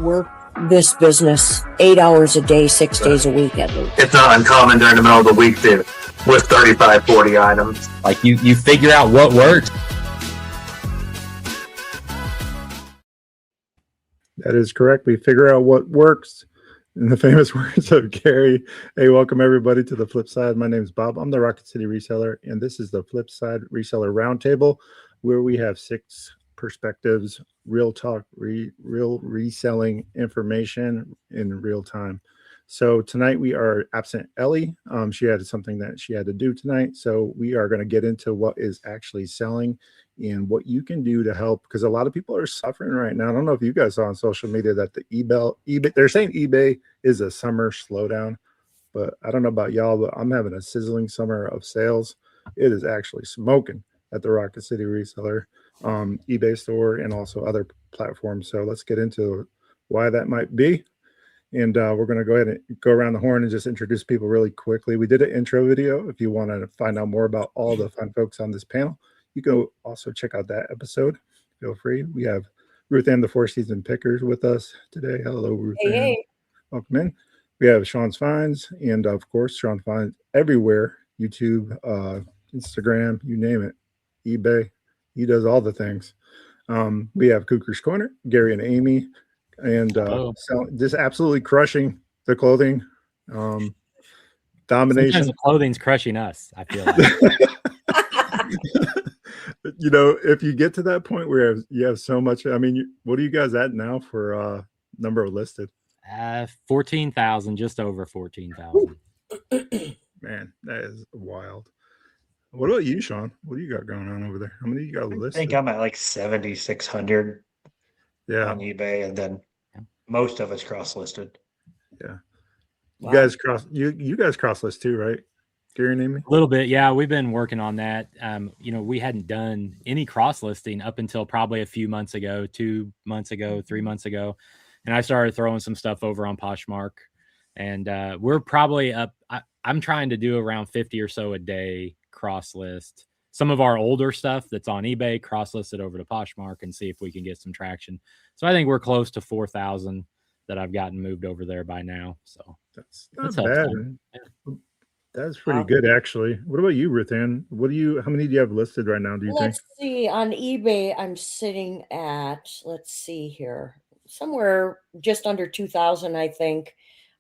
work this business 8 hours a day, 6 days a week at least. It's not uncommon during the middle of the week to with 35, 40 items. Like you figure out what works. That is correct. We figure out what works. In the famous words of Gary. Hey, welcome everybody to the Flip Side. My name is Bob. I'm the Rocket City Reseller, and this is the FlipSide Reseller Roundtable, where we have 6 perspectives, real talk, real reselling information in real time. So tonight we are absent Ellie. She had something that she had to do tonight. So we are going to get into what is actually selling and what you can do to help, because a lot of people are suffering right now. I don't know if you guys saw on social media that the eBay, they're saying eBay is a summer slowdown, but I don't know about y'all, but I'm having a sizzling summer of sales. It is actually smoking at the Rocket City Reseller eBay store and also other platforms. So let's get into why that might be. And we're going to go ahead and go around the horn and just introduce people really quickly. We did an intro video. If you want to find out more about all the fun folks on this panel, you can also check out that episode. Feel free. We have Ruth Ann, the 4-season pickers, with us today. Hello, Ruth Ann. Hey. Welcome in. We have Shawn's Finds, and of course, Shawn Finds everywhere. YouTube, Instagram, you name it. eBay. He does all the things. We have Cougars Corner, Gary and Amy, and just absolutely crushing the clothing. Domination. Sometimes the clothing's crushing us, I feel like. You know, if you get to that point where you have so much, I mean, what are you guys at now for number of listed? 14,000, just over 14,000. Man, that is wild. What about you, Shawn? What do you got going on over there? How many you got listed? I think I'm at like 7,600 on eBay, and then most of it's cross-listed. Yeah. You guys cross-list too, right? Gary and Amy? A little bit, yeah. We've been working on that. We hadn't done any cross-listing up until probably a few months ago, 2 months ago, 3 months ago. And I started throwing some stuff over on Poshmark. And we're probably up. I'm trying to do around 50 or so a day cross-list. Some of our older stuff that's on eBay, cross-listed over to Poshmark and see if we can get some traction. So I think we're close to 4,000 that I've gotten moved over there by now. So that's not bad. Yeah. That's pretty good, actually. What about you, Ruth Ann? How many do you have listed right now, do you think? Let's see. On eBay, I'm sitting at, let's see here, somewhere just under 2,000, I think.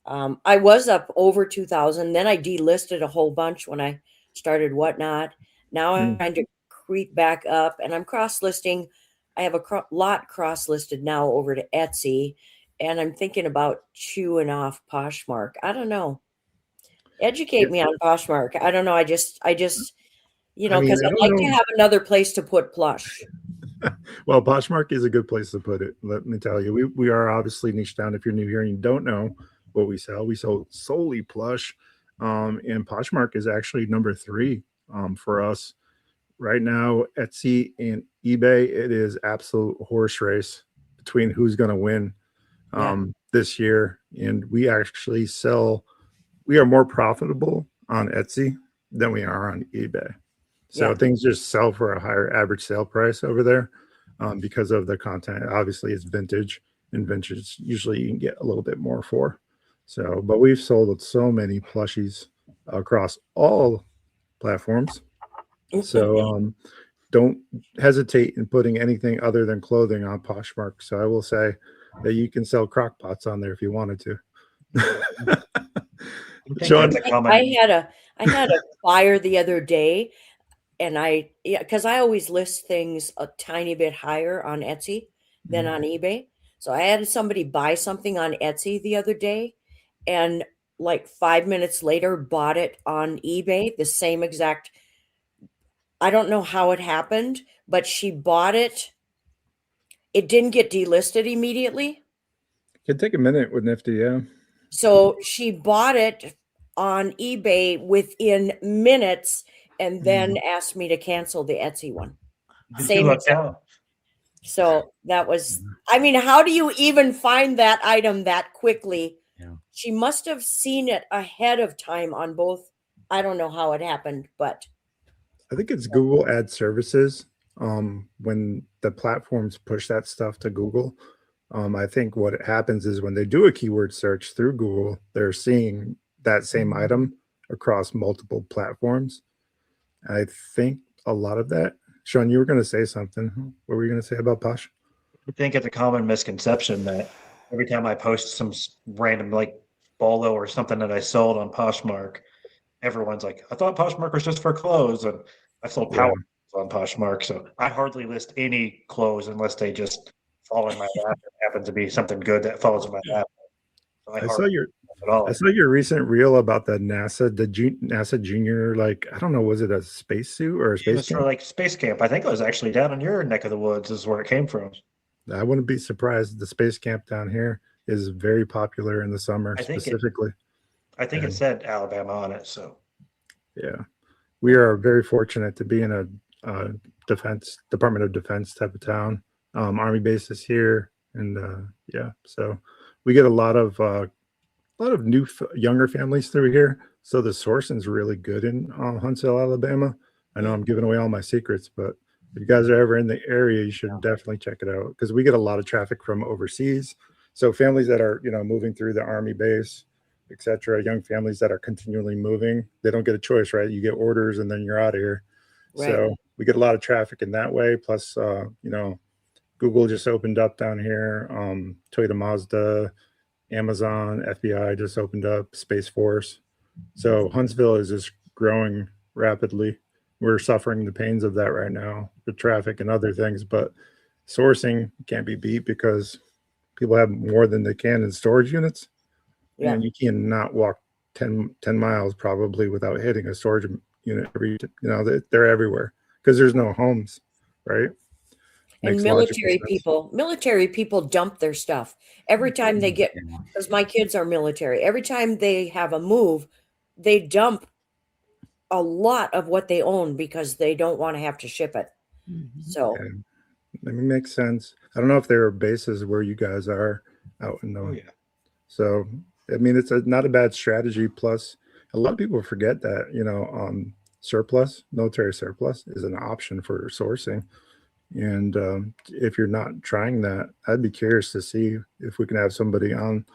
I was up over 2,000. Then I delisted a whole bunch when I started Whatnot. Now I'm trying to creep back up, and I'm cross-listing. I have a lot cross-listed now over to Etsy, and I'm thinking about chewing off Poshmark. I don't know. Educate me on Poshmark. I don't know. I just, because I'd like to have another place to put plush. Well, Poshmark is a good place to put it. Let me tell you, we are obviously niche down. If you're new here and you don't know what we sell solely plush. And Poshmark is actually number 3 for us right now. Etsy and eBay, it is absolute horse race between who's going to win this year. And we actually we are more profitable on Etsy than we are on eBay. So things just sell for a higher average sale price over there because of the content. Obviously, it's vintage, and vintage usually you can get a little bit more for. So, but we've sold so many plushies across all platforms. So don't hesitate in putting anything other than clothing on Poshmark. So I will say that you can sell crock pots on there if you wanted to. Shawn, I had a buyer the other day, and because I always list things a tiny bit higher on Etsy than on eBay. So I had somebody buy something on Etsy the other day, and like 5 minutes later bought it on eBay, the same exact. I don't know how it happened, but she bought it. It didn't get delisted immediately. Could take a minute with Nifty, yeah. So she bought it on eBay within minutes and then asked me to cancel the Etsy one. Same exact. So that was, I mean, how do you even find that item that quickly? Yeah. She must have seen it ahead of time on both. I don't know how it happened, but I think it's Google Ad Services. When the platforms push that stuff to Google, I think what happens is when they do a keyword search through Google, they're seeing that same item across multiple platforms. I think a lot of that. Sean, you were going to say something. What were you going to say about Posh? I think it's a common misconception that every time I post some random like BOLO or something that I sold on Poshmark, everyone's like, I thought Poshmark was just for clothes, and I've sold power on Poshmark, so I hardly list any clothes unless they just fall in my lap. It happens to be something good that falls in my lap. So I saw your at all. I saw your recent reel about the NASA Junior, like, I don't know, was it a spacesuit or a It space was for camp? like space camp. I think it was actually down in your neck of the woods is where it came from. I wouldn't be surprised. The space camp down here is very popular in the summer, I think specifically. it said Alabama on it. So Yeah, we are very fortunate to be in a Department of Defense type of town. Army bases here, and yeah, so we get a lot of new younger families through here. So the sourcing's really good in Huntsville, Alabama. I know I'm giving away all my secrets, but if you guys are ever in the area, you should definitely check it out because we get a lot of traffic from overseas. So families that are moving through the Army base, etc., young families that are continually moving, they don't get a choice, right? You get orders and then you're out of here. Right. So we get a lot of traffic in that way. Plus, Google just opened up down here. Toyota, Mazda, Amazon, FBI just opened up, Space Force. So Huntsville is just growing rapidly. We're suffering the pains of that right now, the traffic and other things, but sourcing can't be beat because people have more than they can in storage units. Yeah. And you cannot walk 10 miles probably without hitting a storage unit. They're everywhere because there's no homes, right? And Makes logical sense. military people dump their stuff every time they get, because my kids are military. Every time they have a move, they dump a lot of what they own because they don't want to have to ship it. So Yeah, it makes sense. I don't know if there are bases where you guys are out in the. oh yeah. So I mean, it's not a bad strategy. Plus, a lot of people forget that military surplus is an option for sourcing. And if you're not trying that, I'd be curious to see if we can have somebody on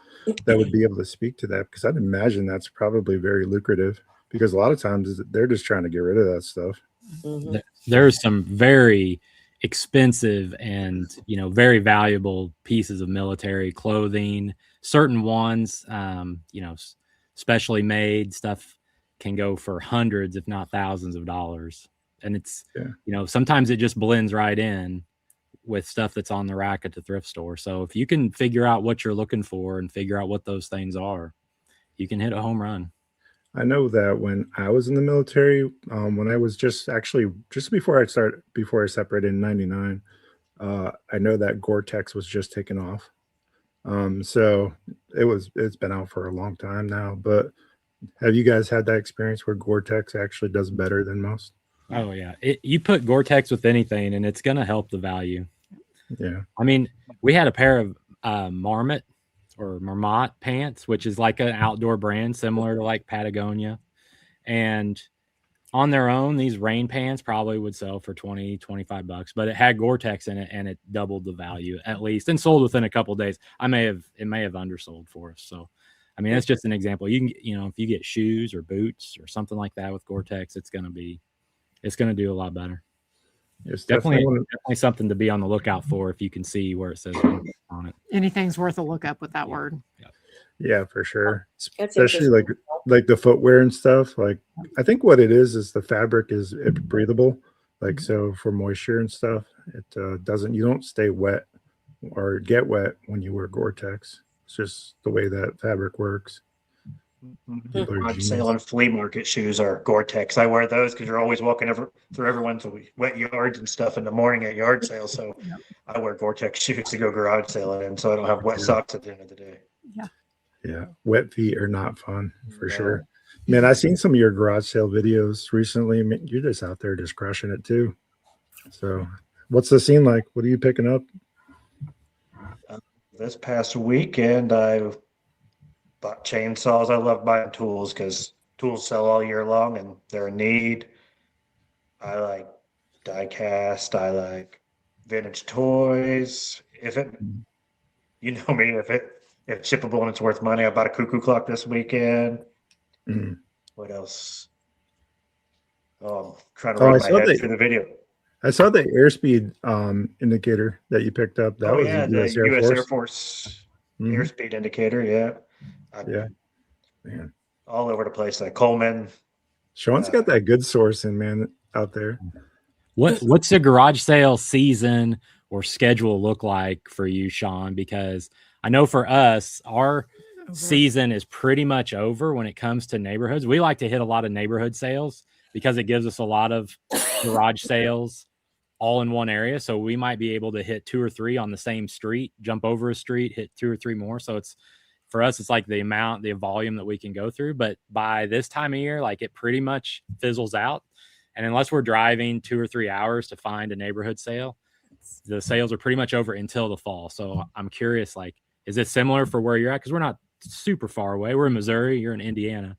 that would be able to speak to that, because I'd imagine that's probably very lucrative because a lot of times they're just trying to get rid of that stuff. mm-hmm. There's some very expensive and very valuable pieces of military clothing. Certain ones, specially made stuff can go for hundreds, if not thousands of dollars. And it's, sometimes it just blends right in with stuff that's on the rack at the thrift store. So if you can figure out what you're looking for and figure out what those things are, you can hit a home run. I know that when I was in the military, when I was just before I separated in '99, I know that Gore-Tex was just taken off. So it's been out for a long time now. But have you guys had that experience where Gore-Tex actually does better than most? Oh yeah, you put Gore-Tex with anything, and it's gonna help the value. Yeah, I mean, we had a pair of Marmot pants, which is like an outdoor brand similar to like Patagonia, and on their own, these rain pants probably would sell for $20-25, but it had Gore-Tex in it, and it doubled the value at least, and sold within a couple of days. It may have undersold for us. So, I mean, that's just an example. You can, if you get shoes or boots or something like that with Gore-Tex, it's going to do a lot better. it's Definitely something to be on the lookout for if you can see where it says on it. Anything's worth a look up with that word. Yeah, for sure. That's Especially like the footwear and stuff. Like, I think what it is the fabric is breathable. Like, so for moisture and stuff, it you don't stay wet or get wet when you wear Gore-Tex. It's just the way that fabric works. Garage sale and flea market shoes are Gore-Tex. I wear those because you're always walking through everyone's wet yards and stuff in the morning at yard sale. So I wear Gore-Tex shoes to go garage sailing in, so I don't have wet socks at the end of the day. Yeah, wet feet are not fun for sure. Man, I've seen some of your garage sale videos recently. I mean, you're just out there just crushing it too. So, what's the scene like? What are you picking up? This past weekend, I bought chainsaws. I love buying tools because tools sell all year long and they're a need. I like die cast. I like vintage toys. you know me, if it's shippable and it's worth money. I bought a cuckoo clock this weekend. Mhm. What else? Oh, I'm trying to Oh, run I my saw head that. through the video. I saw the airspeed indicator that you picked up. That Oh was yeah, the the U.S. Air U.S. Air Force. Force Mhm. airspeed indicator. Yeah, Yeah, man. all over the place. Like Coleman. Sean's got that good sourcing, man, out there. What's the garage sale season or schedule look like for you, Shawn? Because I know for us, our season is pretty much over when it comes to neighborhoods. We like to hit a lot of neighborhood sales because it gives us a lot of garage sales all in one area. So we might be able to hit 2 or 3 on the same street, jump over a street, hit 2 or 3 more. So it's, for us, it's like the volume that we can go through. But by this time of year, like, it pretty much fizzles out. And unless we're driving 2 or 3 hours to find a neighborhood sale, the sales are pretty much over until the fall. So I'm curious, like, is it similar for where you're at? Because we're not super far away. We're in Missouri. You're in Indiana.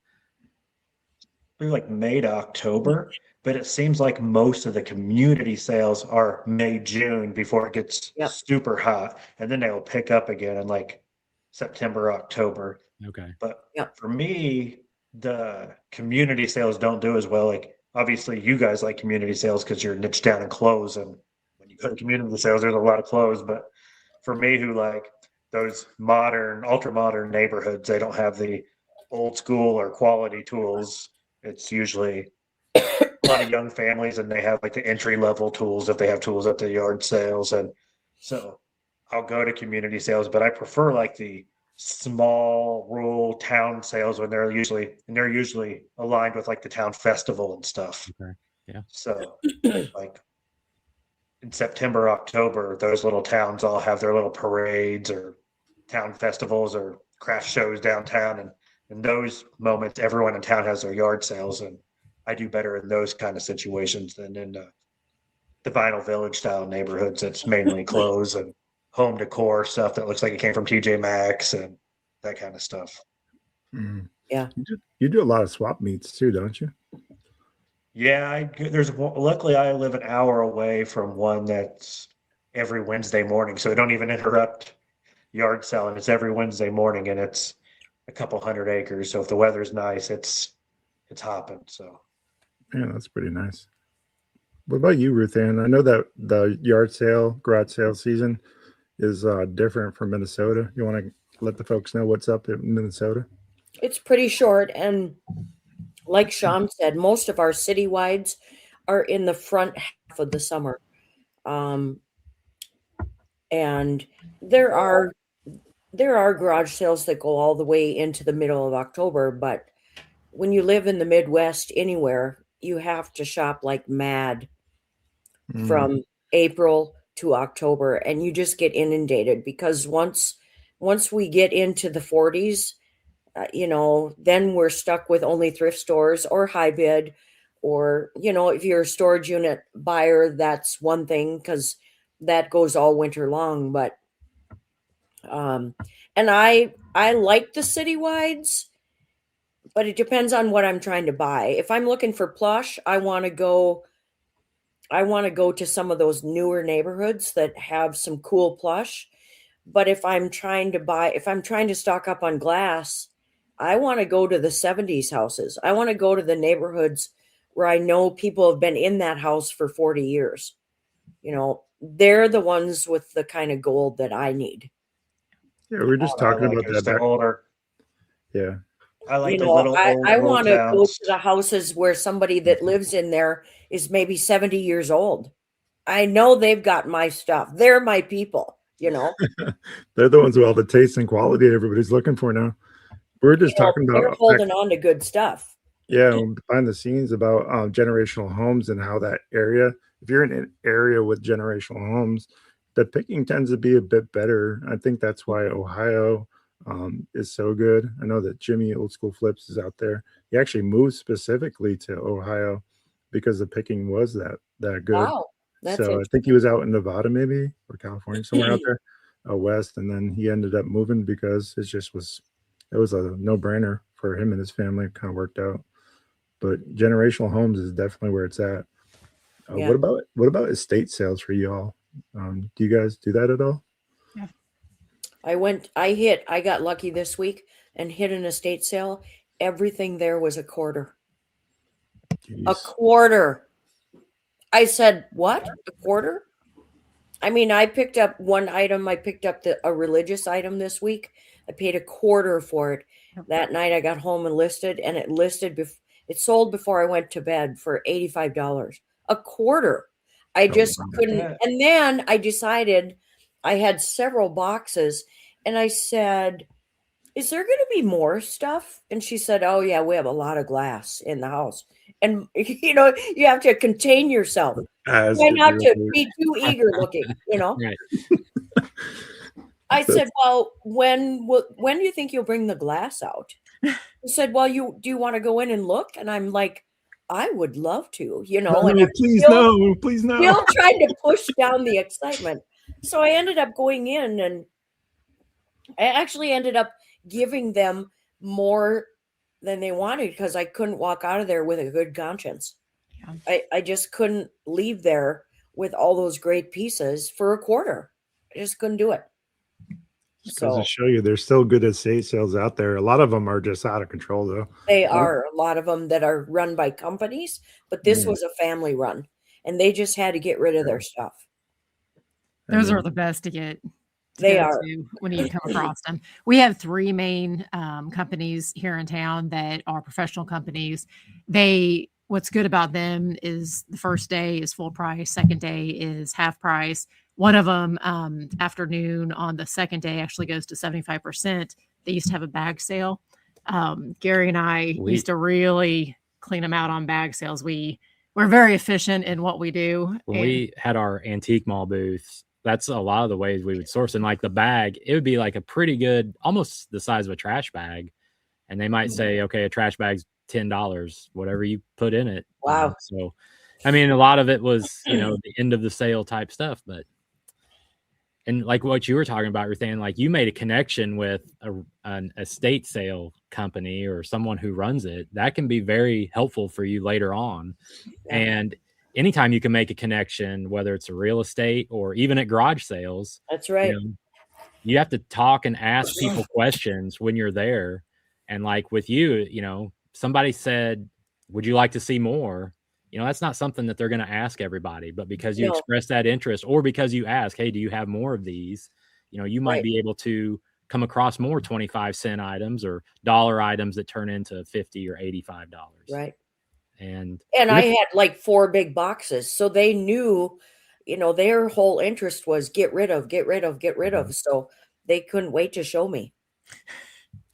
We're like May to October, but it seems like most of the community sales are May, June before it gets Yep. super hot, and then they will pick up again in like September, October. Okay. But Yep. for me, the community sales don't do as well. Like, obviously, you guys like community sales because you're niched down in clothes, and when you go to community sales, there's a lot of clothes. But for me, who like those modern, ultra modern neighborhoods, they don't have the old school or quality tools. It's usually a lot of young families, and they have like the entry level tools if they have tools at the yard sales. And so I'll go to community sales, but I prefer like the small rural town sales when they're usually aligned with like the town festival and stuff. Okay. Yeah. So like in September, October, those little towns all have their little parades or town festivals or craft shows downtown, and in those moments, everyone in town has their yard sales, and I do better in those kind of situations than in the Vinyl Village style neighborhoods. It's mainly clothes and home decor stuff that looks like it came from TJ Maxx and that kind of stuff. Mhm. Yeah. You do a lot of swap meets too, don't you? Yeah, luckily I live an hour away from one that's every Wednesday morning, so I don't even interrupt yard selling. It's every Wednesday morning, and it's a couple hundred acres. So if the weather's nice, it's hopping. So Yeah, that's pretty nice. What about you, Ruth Ann? I know that the yard sale, garage sale season is different from Minnesota. You want to let the folks know what's up in Minnesota? It's pretty short, and like Shawn said, most of our citywides are in the front half of the summer. And there are garage sales that go all the way into the middle of October, but when you live in the Midwest anywhere, you have to shop like mad from April to October, and you just get inundated because once we get into the 40s, then we're stuck with only thrift stores or high bid, or if you're a storage unit buyer, that's one thing because that goes all winter long. But and I like the citywides, but it depends on what I'm trying to buy. If I'm looking for plush, I want to go to some of those newer neighborhoods that have some cool plush. But if I'm trying to stock up on glass, I want to go to the 70s houses. I want to go to the neighborhoods where I know people have been in that house for 40 years. They're the ones with the kind of gold that I need. Yeah, we were just talking about that back. Older. Yeah. I like the little old I rural want to go towns. to the houses where somebody that lives in there is maybe 70 years old. I know they've got my stuff. They're my people, They're the ones with all the taste and quality everybody's looking for now. We were just talking they're about holding on to good stuff. Yeah, behind the scenes about generational homes and how that area, if you're in an area with generational homes, the picking tends to be a bit better. I think that's why Ohio is so good. I know that Jimmy Old School Flips is out there. He actually moved specifically to Ohio because the picking was that good. Wow. That's So I think he was out in Nevada maybe, or California, somewhere out there west, and then he ended up moving because it was a no-brainer for him and his family. It kind of worked out. But generational homes is definitely where it's at. Yeah. What about estate sales for y'all? Do you guys do that at all? I got lucky this week and hit an estate sale. Everything there was a quarter. A Jeez. quarter. I said, what? A quarter? I mean, I picked up one item. I picked up a religious item this week. I paid a quarter for it. That night I got home and listed, and it sold before I went to bed for $85. A quarter. I just wow. couldn't. Yeah. And then I decided I had several boxes, and I said, is there going to be more stuff? And she said, oh, yeah, we have a lot of glass in the house. And, you know, you have to contain yourself. As Try did not you. to be too eager looking, you know? Right. I said, well, when do you think you'll bring the glass out? He said, well, do you want to go in and look? And I'm like, I would love to, you know, and No, I'm please still, no, please no. still trying to push down the excitement. So I ended up going in, and I actually ended up giving them more than they wanted because I couldn't walk out of there with a good conscience. Yeah. I just couldn't leave there with all those great pieces for a quarter. I just couldn't do it. Just goes So to show you there's still good estate sales out there. A lot of them are just out of control though. they are a lot of them that are run by companies, but this Yeah. was a family run, and they just had to get rid of their stuff. Those And are the best to get. They go are. to when you come across them. We have three main companies here in town that are professional companies. What's good about them is the first day is full price, second day is half price. One of them afternoon on the second day actually goes to 75%. They used to have a bag sale. Gary and I used to really clean them out on bag sales. We're very efficient in what we do. When we had our antique mall booths, that's a lot of the ways we would source. And like the bag, it would be like a pretty good, almost the size of a trash bag. And they might say, okay, a trash bag's $10, whatever you put in it. Wow. So, I mean, a lot of it was, you know, the end of the sale type stuff, but, and like what you were talking about, you're saying like you made a connection with an estate sale company or someone who runs it. That can be very helpful for you later on. Yeah. And anytime you can make a connection, whether it's a real estate or even at garage sales, That's right. you have to talk and ask people questions when you're there. And like with you, you know, somebody said, would you like to see more? You know, that's not something that they're going to ask everybody, but because you No. express that interest or because you ask, hey, do you have more of these? You know, you might Right. be able to come across more 25-cent items or dollar items that turn into $50 or $85. Right. And I had like 4 big boxes. So they knew, you know, their whole interest was get rid of. So they couldn't wait to show me.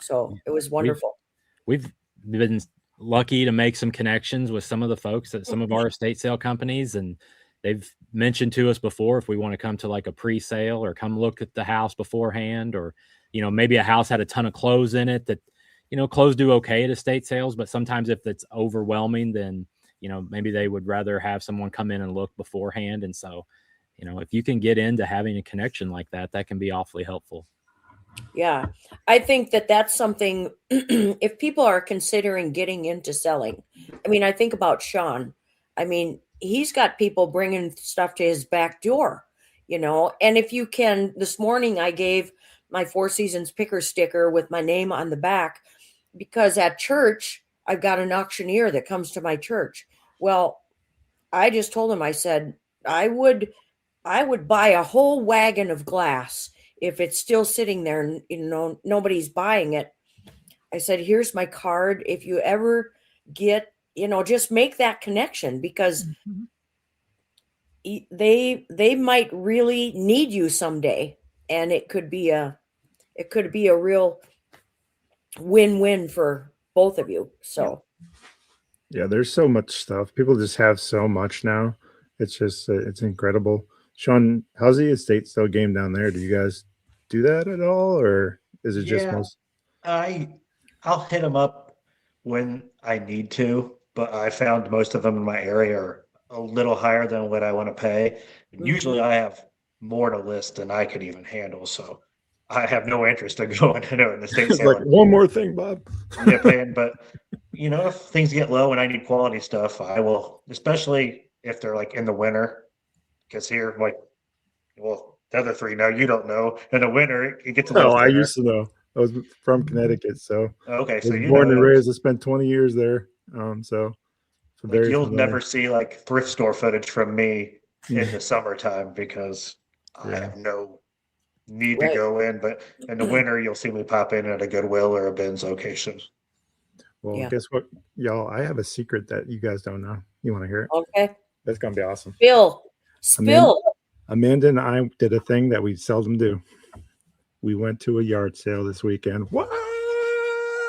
So it was wonderful. We've been lucky to make some connections with some of the folks at some of our estate sale companies. And they've mentioned to us before, if we want to come to like a pre-sale or come look at the house beforehand, or, you know, maybe a house had a ton of clothes in it that, you know, clothes do okay at estate sales, but sometimes if it's overwhelming, then, you know, maybe they would rather have someone come in and look beforehand. And so, you know, if you can get into having a connection like that, that can be awfully helpful. Yeah. I think that that's something, if people are considering getting into selling, I mean, I think about Sean. I mean, he's got people bringing stuff to his back door, you know, and if you can, this morning I gave my Four Seasons picker sticker with my name on the back because at church, I've got an auctioneer that comes to my church. Well, I just told him, I said, I would buy a whole wagon of glass if it's still sitting there and, you know, nobody's buying it. I said, here's my card. If you ever get, you know, just make that connection because they might really need you someday. And it could be a real win-win for both of you. So Yeah, there's so much stuff. People just have so much now. It's just it's incredible. Sean, how's the estate sale game down there? Do you guys do that at all, or is it just most? I'll hit them up when I need to, but I found most of them in my area are a little higher than what I want to pay. Usually I have more to list than I could even handle, so I have no interest in going to an estate It's sale. like one more thing, Bob. Yeah, paying, but you know, if things get low and I need quality stuff, I will, especially if they're like in the winter, because here, like, well, The other three now you don't know. In the winter, it gets a No, little I thinner. used to know. I was from Connecticut, so Okay, I so was you born know and those. raised. I spent 20 years there. So Like very you'll familiar. never see like thrift store footage from me in Mm. the summertime because I Yeah. have no need to Right. go in. But in the winter, you'll see me pop in at a Goodwill or a Ben's location. Well, Yeah. guess what, y'all? I have a secret that you guys don't know. You want to hear it? Okay. That's gonna be awesome. Spill. Amanda and I did a thing that we seldom do. We went to a yard sale this weekend. What?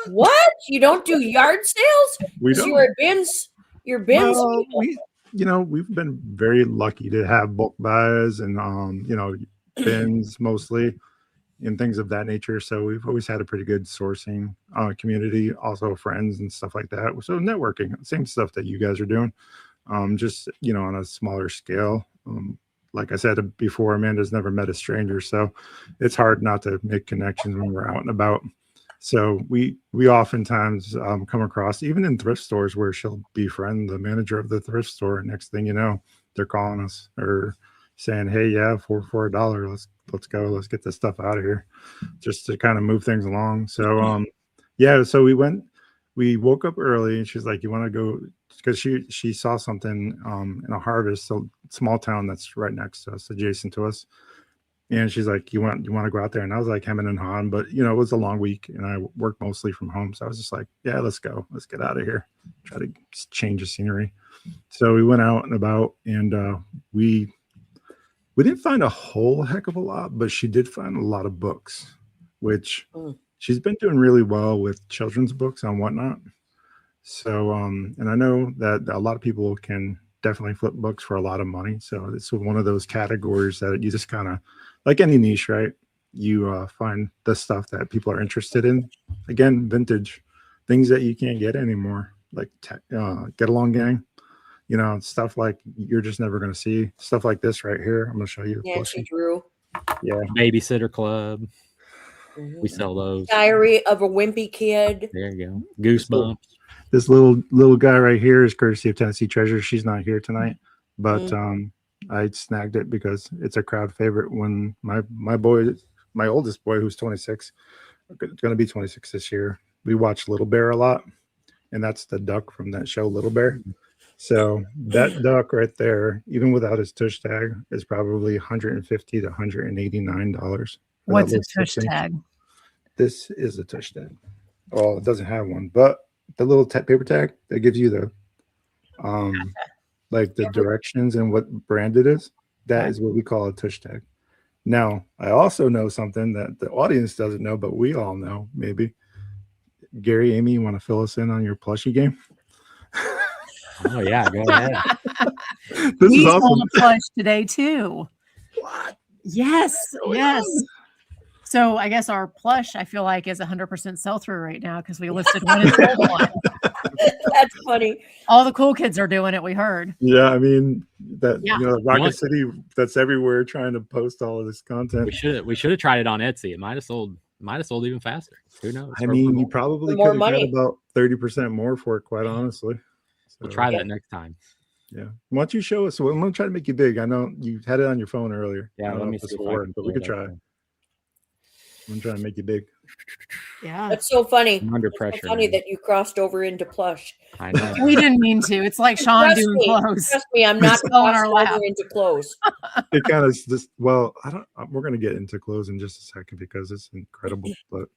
What? You don't do yard sales? We 'Cause don't. you're a bins. You're bins. Well, people. we've been very lucky to have bulk buys and bins mostly and things of that nature. So we've always had a pretty good sourcing community, also friends and stuff like that. So networking, same stuff that you guys are doing, just on a smaller scale. Like I said before, Amanda's never met a stranger, so it's hard not to make connections when we're out and about. So we oftentimes come across, even in thrift stores, where she'll befriend the manager of the thrift store. Next thing you know, they're calling us or saying, "Hey, yeah, for $1, let's go, let's get this stuff out of here," just to kind of move things along. So so we woke up early, and she's like, "You want to go?" Because she saw something in a Harvest, so small town that's right next to us, adjacent to us. And she's like, you want to go out there? And I was like, hemming and hawing, but it was a long week and I worked mostly from home. So I was just like, yeah, let's go. Let's get out of here. Try to change the scenery. So we went out and about, and we didn't find a whole heck of a lot, but she did find a lot of books, which she's been doing really well with children's books on Whatnot. So, and I know that a lot of people can definitely flip books for a lot of money. So it's one of those categories that you just kind of, like any niche, right? You find the stuff that people are interested in. Again, vintage, things that you can't get anymore, like Get Along Gang, stuff like you're just never going to see. Stuff like this right here. I'm going to show you. Nancy Drew. Yeah. Babysitter Club. We sell those. Diary of a Wimpy Kid. There you go. Goosebumps. This little guy right here is courtesy of Tennessee Treasure. She's not here tonight, but I snagged it because it's a crowd favorite. When my oldest boy, who's 26, going to be 26 this year, we watch Little Bear a lot, and that's the duck from that show Little Bear. So that duck right there, even without his tush tag, is probably $150 to $189. What's a tush tag? This is a tush tag. Well, it doesn't have one, but the little paper tag that gives you the like the directions and what brand it is, that is what we call a tush tag. Now, I also know something that the audience doesn't know, but we all know, maybe. Gary, Amy, you want to fill us in on your plushie game? Oh yeah, go ahead. This We is awesome. sold a plush today too. What? Yes, yes. So I guess our plush, I feel like, is 100% sell through right now because we listed one and sold one. That's funny. All the cool kids are doing it. We heard. Yeah, I mean that Yeah. Rocket City, that's everywhere trying to post all of this content. We should have tried it on Etsy. It might have sold even faster. Who knows? I mean, you probably For more could have got money. about 30% more for it, quite honestly. So, We'll try that next time. Yeah. Why don't you show us? So I'm going to try to make you big. I know you had it on your phone earlier. Yeah, I don't let know me if this see will if I work, can but we figure could that try. out. I'm trying to make you big. Yeah. That's so funny. I'm under It's so pressure. funny man. that you crossed over into plush. I know. We didn't mean to. It's like Sean Trust doing me, clothes. Trust me, I'm not Still in our crossed lap. over into clothes. It kind of just, well, we're going to get into clothes in just a second because it's incredible. But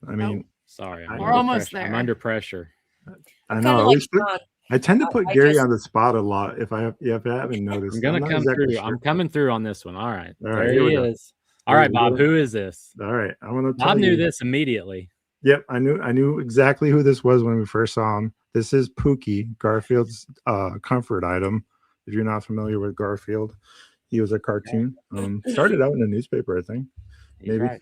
I mean, Sorry, We're under almost pressure. I'm there. under pressure. I Kinda know. I like always Sean. I tend to put I Gary just- on the spot a lot. If I haven't noticed, I'm gonna not come exactly through. sure. I'm coming through on this one. All right. All right, There here we he go. is. All right, Bob. Who is this? All right, I'm gonna tell Bob knew you. this immediately. Yep, I knew exactly who this was when we first saw him. This is Pookie, Garfield's comfort item. If you're not familiar with Garfield, he was a cartoon. Started out in a newspaper, I think. He's Maybe. right.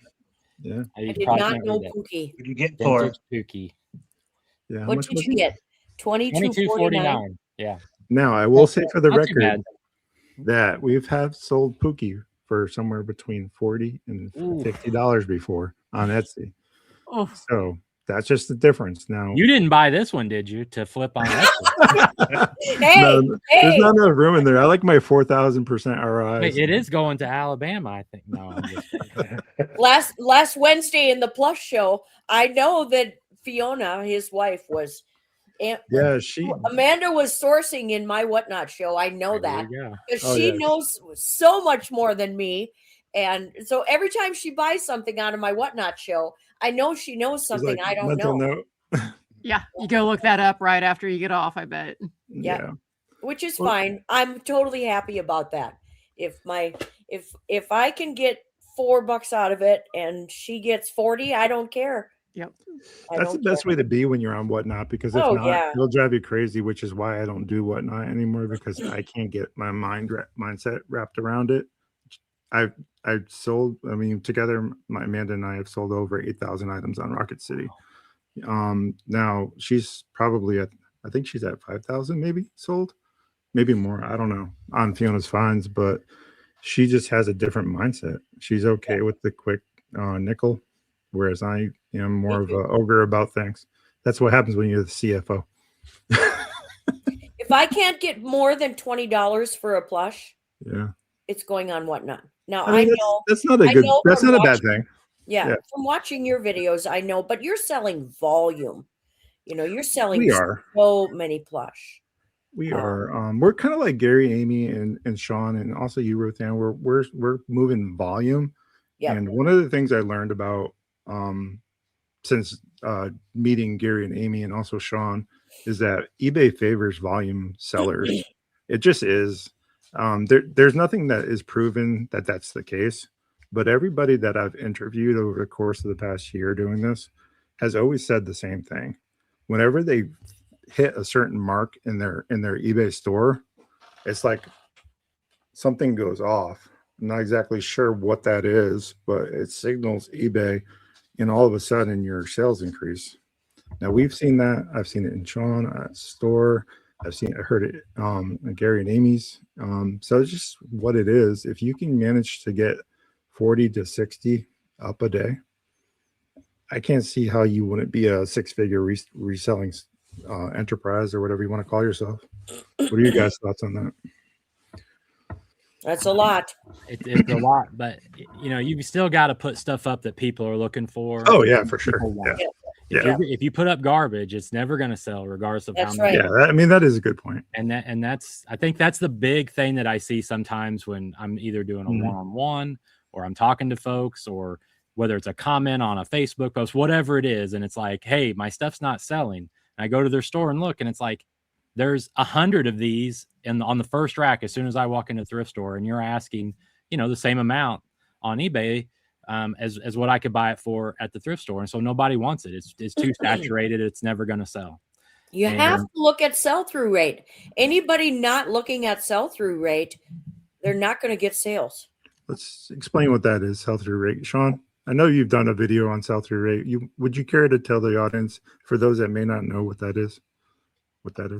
Yeah. I did not know Pookie. What do you get for Vintage it? Pookie. Yeah. How What much did was you it? get? $22.49. Yeah. Now I will say for the Not too record bad. that we've have sold Pookie for somewhere between $40 and $50 before on Etsy. Oh, So That's just the difference. Now, You didn't buy this one, did you? To flip on Etsy? Hey, no, there's hey. not enough room in there. I like my 4,000% ROI. Wait, it is going to Alabama, I think. No, I'm just Last Wednesday in the Plus show, I know that Fiona, his wife, was. Yeah, she. Amanda was sourcing in my Whatnot show. I know there that you go. because Oh, she yes. knows so much more than me. And so every time she buys something out of my Whatnot show, I know she knows She's something like, I don't mental know. note. Yeah, you go look that up right after you get off, I bet. Yeah. Which is Well- fine. I'm totally happy about that. If I can get $4 out of it and she gets 40, I don't care. Yep. That's the best way to be when you're on Whatnot, because if Oh, not, yeah. it'll drive you crazy, which is why I don't do Whatnot anymore, because I can't get my mindset wrapped around it. I've sold, I mean, together, my Amanda and I have sold over 8,000 items on Rocket City. Now she's probably at, I think she's at 5,000 maybe sold, maybe more. I don't know on Fiona's finds, but she just has a different mindset. She's okay with the quick nickel, whereas I am more of a ogre about things. That's what happens when you're the CFO. If I can't get more than $20 for a plush, Yeah, it's going on Whatnot. Now I mean, know. that's not a I good. know That's from not a bad watching- thing. Yeah, Yeah. from watching your videos, I know, but you're selling volume. You know, you're selling We are. so many plush. We are. We're kind of like Gary, Amy, and Sean, and also you, Ruth Ann. We're moving volume. Yeah. And one of the things I learned about since meeting Gary and Amy and also Sean is that eBay favors volume sellers. It just is. There's nothing that is proven that that's the case, but everybody that I've interviewed over the course of the past year doing this has always said the same thing. Whenever they hit a certain mark in their eBay store, it's like something goes off. I'm not exactly sure what that is, but it signals eBay, and all of a sudden your sales increase. Now we've seen that. I've seen it in Sean at store. I heard it at Gary and Amy's. So it's just what it is. If you can manage to get 40 to 60 up a day, I can't see how you wouldn't be a six-figure reselling enterprise or whatever you want to call yourself. What are your guys' thoughts on that? That's a lot. It's a lot, but you know, you still got to put stuff up that people are looking for. Oh yeah, for sure. People want. Yeah. If you put up garbage, it's never going to sell, regardless of That's how many. right. Yeah, I mean that is a good point. And that's I think that's the big thing that I see sometimes when I'm either doing a one-on-one or I'm talking to folks, or whether it's a comment on a Facebook post, whatever it is, and it's like, hey, my stuff's not selling. And I go to their store and look, and it's like there's 100 of these on the first rack as soon as I walk into a thrift store, and you're asking, you know, the same amount on eBay as what I could buy it for at the thrift store. And so nobody wants it. It's too saturated. It's never going to sell. You have to look at sell-through rate. Anybody not looking at sell-through rate, they're not going to get sales. Let's explain what that is, sell-through rate. Sean, I know you've done a video on sell-through rate. Would you care to tell the audience, for those that may not know what that is?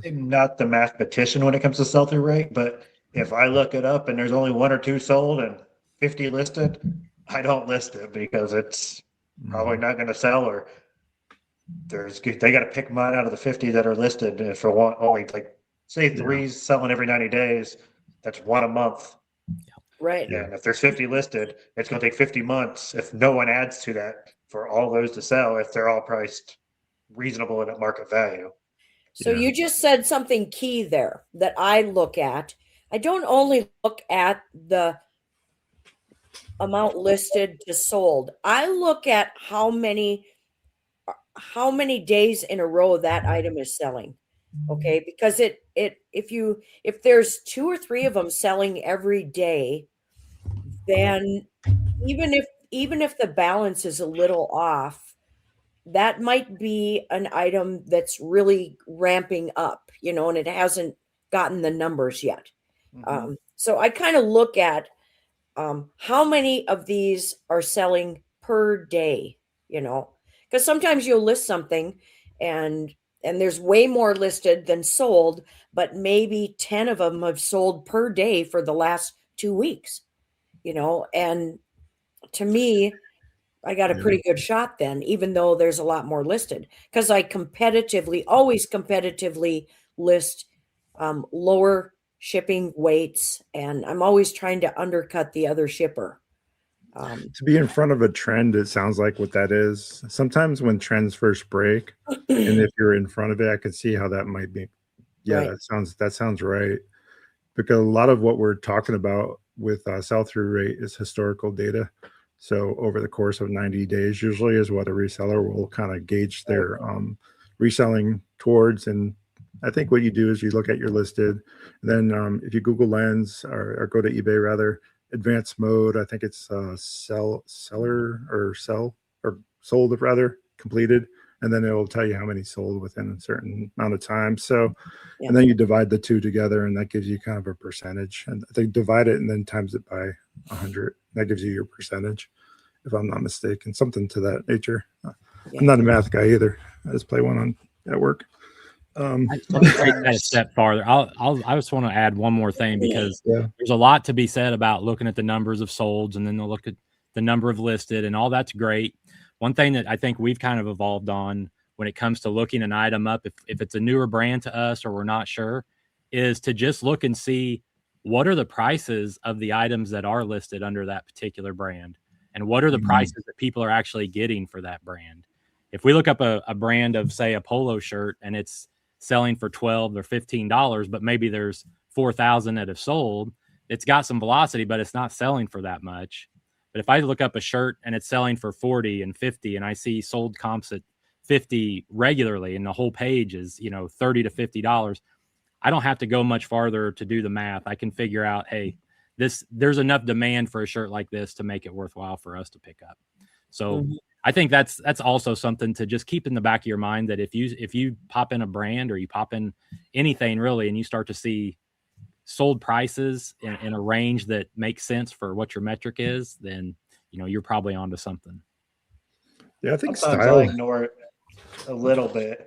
I'm not the mathematician when it comes to sell-through rate, but if I look it up and there's only 1 or 2 sold and 50 listed, I don't list it because it's probably not going to sell, or they got to pick mine out of the 50 that are listed. And for one, only like say 3's selling every 90 days, that's 1 a month. Right. Yeah. And if there's 50 listed, it's going to take 50 months if no one adds to that for all those to sell, if they're all priced reasonable and at market value. So you just said something key there that I look at. I don't only look at the amount listed to sold. I look at how many days in a row that item is selling. Okay, because if there's 2 or 3 of them selling every day, then even if the balance is a little off, that might be an item that's really ramping up, you know, and it hasn't gotten the numbers yet. So I kind of look at how many of these are selling per day, you know, because sometimes you'll list something and there's way more listed than sold, but maybe 10 of them have sold per day for the last 2 weeks, you know, and to me, I got a Yeah. pretty good shot then, even though there's a lot more listed, because I always competitively list lower shipping weights, and I'm always trying to undercut the other shipper. To be in front of a trend, it sounds like what that is. Sometimes when trends first break, and if you're in front of it, I can see how that might be. Yeah, Right. that sounds right. Because a lot of what we're talking about with sell-through rate is historical data. So over the course of 90 days, usually is what a reseller will kind of gauge their reselling towards. And I think what you do is you look at your listed, and then if you Google Lens or go to eBay rather, advanced mode, I think it's sell or sold rather completed, and then it'll tell you how many sold within a certain amount of time. So, Yeah. and then you divide the two together, and that gives you kind of a percentage. And they divide it and then times it by 100. That gives you your percentage, if I'm not mistaken, something to that nature. Yeah. I'm not a math guy either. I just play one at work. Let me take that a step farther. I just want to add one more thing, because Yeah. there's a lot to be said about looking at the numbers of solds, and then they'll look at the number of listed, and all that's great. One thing that I think we've kind of evolved on when it comes to looking an item up, if it's a newer brand to us or we're not sure, is to just look and see what are the prices of the items that are listed under that particular brand, and what are the prices that people are actually getting for that brand. If we look up a brand of, say, a polo shirt, and it's selling for $12 or $15, but maybe there's 4,000 that have sold, it's got some velocity, but it's not selling for that much. But if I look up a shirt and it's selling for 40 and 50, and I see sold comps at 50 regularly, and the whole page is, $30 to $50, I don't have to go much farther to do the math. I can figure out, hey, there's enough demand for a shirt like this to make it worthwhile for us to pick up. So I think that's also something to just keep in the back of your mind, that if you pop in a brand or you pop in anything really, and you start to see sold prices in a range that makes sense for what your metric is, then you're probably onto something. Yeah, I think Sometimes I ignore it a little bit,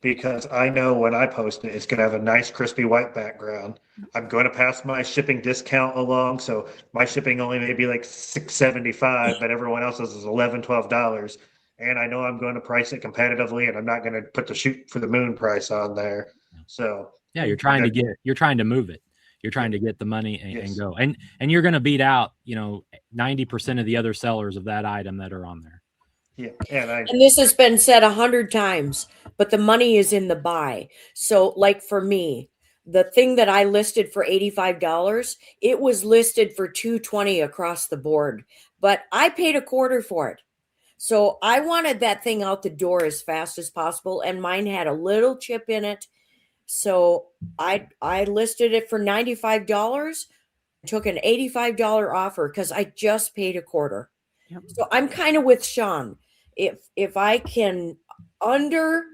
because I know when I post it, it's going to have a nice crispy white background. I'm going to pass my shipping discount along, so my shipping only may be like $6.75, but everyone else's is $11-12. And I know I'm going to price it competitively, and I'm not going to put the shoot for the moon price on there. So yeah, you're trying to move it. You're trying to get the money and go, and you're going to beat out 90% of the other sellers of that item that are on there. Yeah, and this has been said 100 times, but the money is in the buy. So, like for me, the thing that I listed for $85, it was listed for $220 across the board, but I paid a quarter for it. So I wanted that thing out the door as fast as possible, and mine had a little chip in it. So I listed it for $95, took an $85 offer because I just paid a quarter. Yep. So I'm kind of with Shawn. If I can under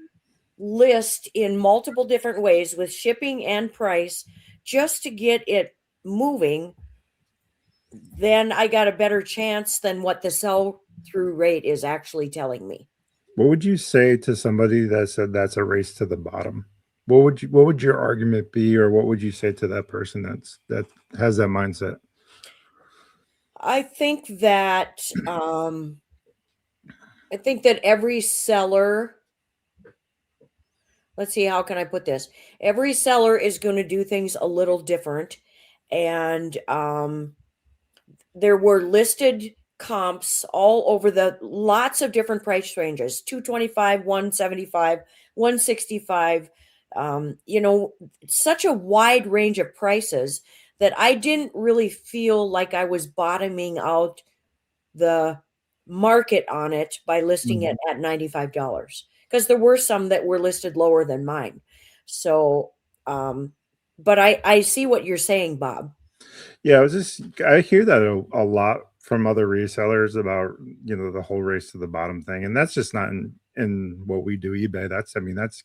list in multiple different ways with shipping and price just to get it moving, then I got a better chance than what the sell through rate is actually telling me. What would you say to somebody that said that's a race to the bottom? What would your argument be, or what would you say to that person that has that mindset? I think that every seller, let's see, how can I put this? Every seller is going to do things a little different, and there were listed comps all over lots of different price ranges, 225, 175, 165, such a wide range of prices that I didn't really feel like I was bottoming out the market on it by listing it at $95, because there were some that were listed lower than mine. So, but I see what you're saying, Bob. Yeah, I hear that a lot from other resellers about, the whole race to the bottom thing. And that's just not in what we do, eBay. That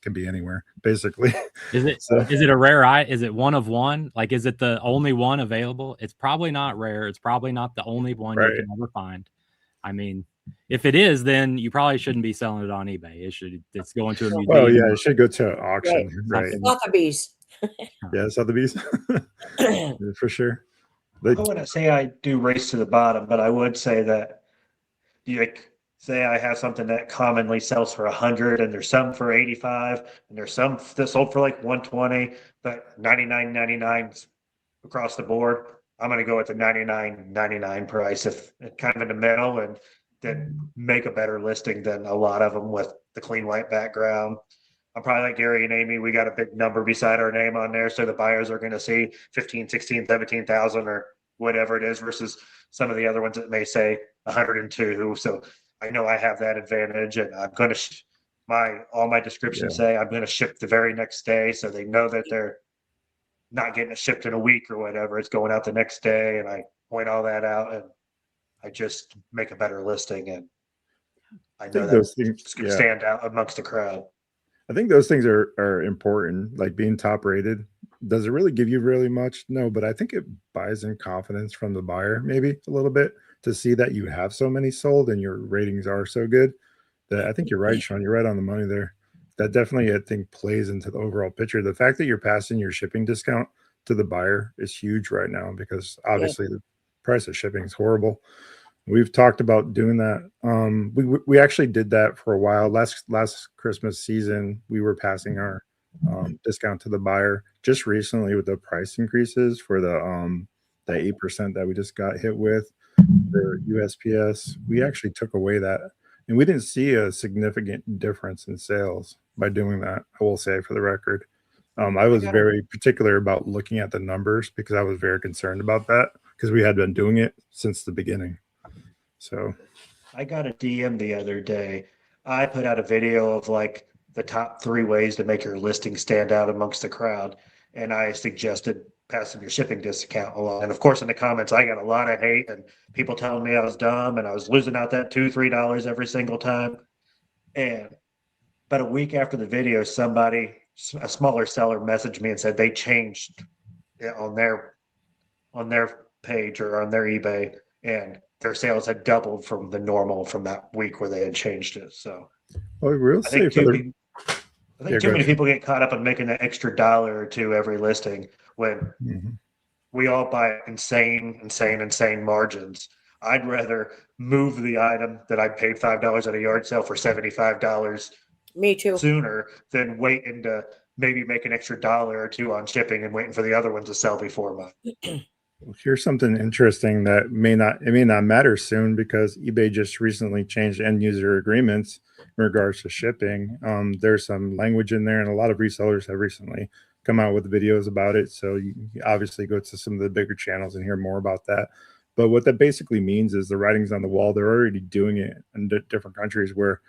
can be anywhere, basically. Is it a rare eye? Is it one of one? Like, is it the only one available? It's probably not rare. It's probably not the only one you can ever find. I mean, if it is, then you probably shouldn't be selling it on eBay. It's going to a museum. Well, yeah, it should go to an auction. Right. Sotheby's. Yeah, Sotheby's. For sure. I wouldn't say I do race to the bottom, but I would say that say I have something that commonly sells for 100 and there's some for 85 and there's some that sold for like 120, but 99.99 across the board. I'm going to go with the 99.99 price if kind of in the middle, and then make a better listing than a lot of them with the clean white background. I'm probably like Gary and Amy. We got a big number beside our name on there. So the buyers are going to see 15, 16, 17,000 or whatever it is versus some of the other ones that may say 102. So I know I have that advantage, and I'm going to all my descriptions say I'm going to ship the very next day. So they know that they're not getting it shipped in a week or whatever. It's going out the next day, and I point all that out, and I just make a better listing. And I know those that things it's going to stand out amongst the crowd. I think those things are important, like being top rated. Does it really give you really much? No, but I think it buys in confidence from the buyer, maybe a little bit, to see that you have so many sold and your ratings are so good. That I think you're right, Sean. You're right on the money there. That definitely, I think, plays into the overall picture. The fact that you're passing your shipping discount to the buyer is huge right now, because obviously the price of shipping is horrible. We've talked about doing that. We actually did that for a while. Last Christmas season, we were passing our discount to the buyer. Just recently, with the price increases for the 8% that we just got hit with for USPS, we actually took away that, and we didn't see a significant difference in sales by doing that. I will say, for the record, I was very particular about looking at the numbers because I was very concerned about that, because we had been doing it since the beginning. So I got a DM the other day. I put out a video of like the top 3 ways to make your listing stand out amongst the crowd. And I suggested passing your shipping discount along. And of course, in the comments, I got a lot of hate and people telling me I was dumb and I was losing out that $2, $3 every single time. And about a week after the video, a smaller seller messaged me and said they changed it on their page or on their eBay, and their sales had doubled from the normal from that week where they had changed it. So I think too many people get caught up in making an extra $1 or $2 every listing when we all buy insane margins. I'd rather move the item that I paid $5 at a yard sale for $75 Me too. sooner than waiting to maybe make an extra $1 or $2 on shipping and waiting for the other one to sell before mine. Here's something interesting that may not matter soon, because eBay just recently changed end user agreements in regards to shipping. There's some language in there, and a lot of resellers have recently come out with videos about it. So you obviously go to some of the bigger channels and hear more about that. But what that basically means is the writing's on the wall. They're already doing it in different countries where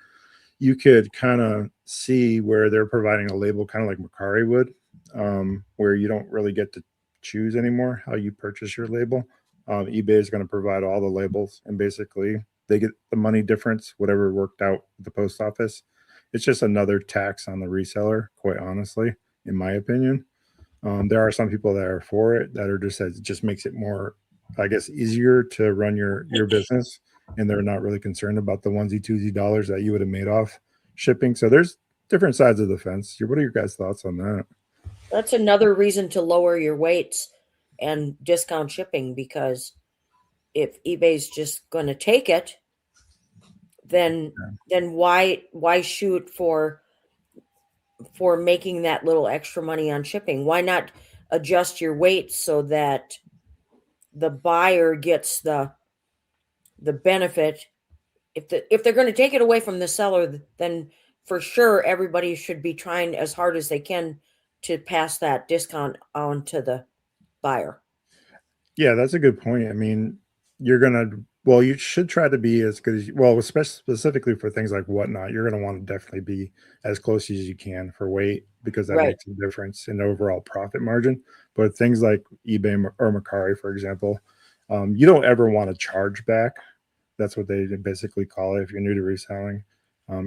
you could kind of see where they're providing a label, kind of like Mercari would, where you don't really get to choose anymore how you purchase your label. eBay is going to provide all the labels, and basically they get the money difference, whatever worked out with the post office. It's just another tax on the reseller, quite honestly, in my opinion. There are some people that are for it, that are just says it just makes it more, I guess, easier to run your business, and they're not really concerned about the onesie twosie dollars that you would have made off shipping. So there's different sides of the fence. What are your guys' thoughts on that? That's another reason to lower your weights and discount shipping, because if eBay's just going to take it, then why shoot for making that little extra money on shipping? Why not adjust your weights so that the buyer gets the benefit? If they're going to take it away from the seller, then for sure everybody should be trying as hard as they can to pass that discount on to the buyer. Yeah, that's a good point. I mean, you should try to be as good as, specifically for things like whatnot, you're going to want to definitely be as close as you can for weight, because that makes a difference in the overall profit margin. But things like eBay or Mercari, for example, you don't ever want to charge back. That's what they basically call it if you're new to reselling.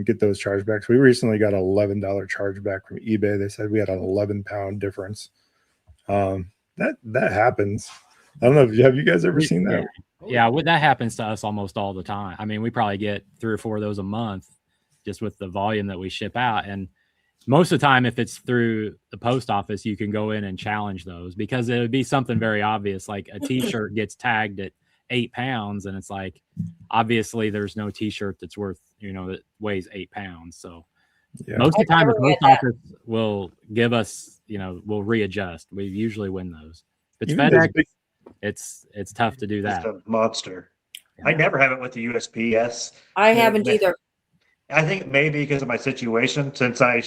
Get those chargebacks. We recently got an $11 chargeback from eBay. They said we had an 11-pound difference. That happens. I don't know. Have you guys ever seen that? Yeah, that happens to us almost all the time. I mean, we probably get 3 or 4 of those a month just with the volume that we ship out. And most of the time, if it's through the post office, you can go in and challenge those, because it would be something very obvious, like a T-shirt gets tagged at 8 pounds, and it's like, obviously there's no t-shirt that's worth, that weighs 8 pounds. So most of the time the I've never post had office will give us, we'll readjust. We usually win those. If it's Even those FedEx, big- it's tough to do that. It's a monster. I never have it with the USPS. I haven't either. I think maybe because of my situation, since I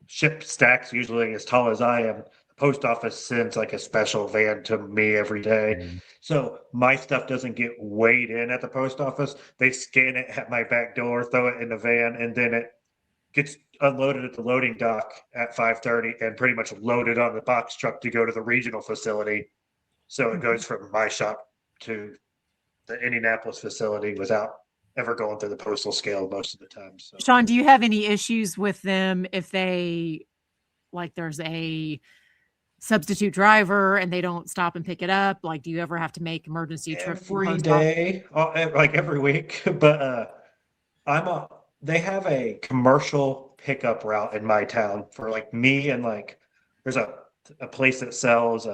ship stacks usually as tall as I am, the post office sends like a special van to me every day. So my stuff doesn't get weighed in at the post office. They scan it at my back door, throw it in the van, and then it gets unloaded at the loading dock at 5:30 and pretty much loaded on the box truck to go to the regional facility. So it goes from my shop to the Indianapolis facility without ever going through the postal scale most of the time. So. Shawn, do you have any issues with them if they, like, there's a substitute driver and they don't stop and pick it up? Like, do you ever have to make emergency trip every day, like every week? But they have a commercial pickup route in my town for like me, and like there's a place that sells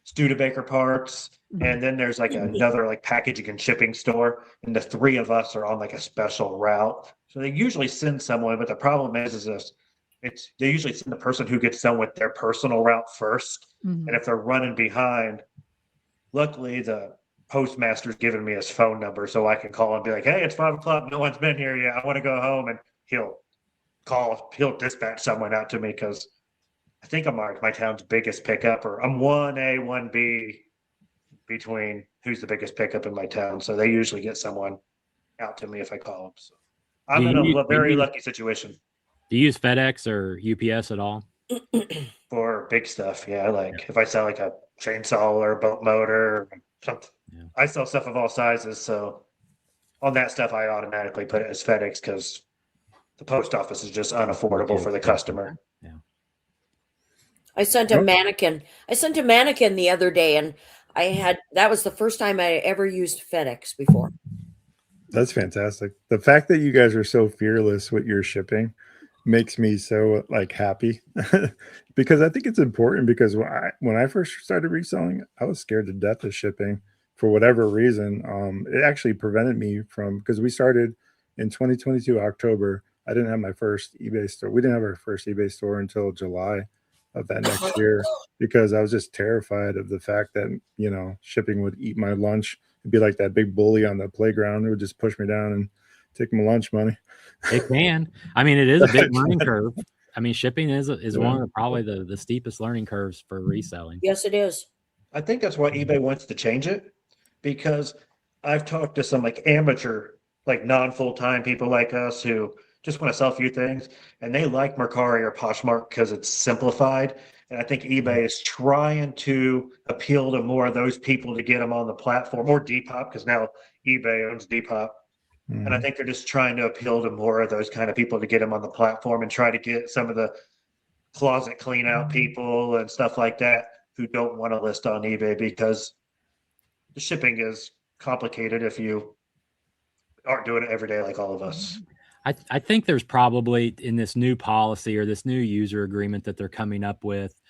Studebaker parts, and then there's like another like packaging and shipping store, and the three of us are on like a special route. So they usually send someone, but the problem is this: they usually send the person who gets done with their personal route first, and if they're running behind, luckily the postmaster's given me his phone number so I can call and be like, "Hey, it's 5 o'clock. No one's been here yet. I want to go home," and he'll dispatch someone out to me because I think I'm my town's biggest pickup, or I'm 1A, 1B between who's the biggest pickup in my town. So they usually get someone out to me if I call them. So I'm in a very lucky situation. Do you use FedEx or UPS at all? For big stuff, yeah. Like if I sell like a chainsaw or a boat motor or something, I sell stuff of all sizes. So on that stuff, I automatically put it as FedEx because the post office is just unaffordable for the customer. Yeah. I sent a mannequin. The other day, and that was the first time I ever used FedEx before. That's fantastic. The fact that you guys are so fearless with your shipping makes me so like happy because I think it's important, because when I first started reselling, I was scared to death of shipping for whatever reason. It actually prevented me from, because we started in 2022 October. I didn't have my first eBay store. We didn't have our first eBay store until July of that next year, because I was just terrified of the fact that, shipping would eat my lunch. It'd be like that big bully on the playground. It would just push me down and take my lunch money. It can. I mean, it is a big learning curve. I mean, shipping is one of the, probably the steepest learning curves for reselling. Yes, it is. I think that's why eBay wants to change it, because I've talked to some like amateur, like non-full-time people like us who just want to sell a few things, and they like Mercari or Poshmark because it's simplified. And I think eBay is trying to appeal to more of those people to get them on the platform, or Depop, because now eBay owns Depop. And I think they're just trying to appeal to more of those kind of people to get them on the platform and try to get some of the closet clean out people and stuff like that who don't want to list on eBay, because the shipping is complicated if you aren't doing it every day like all of us. I think there's probably, in this new policy or this new user agreement that they're coming up with,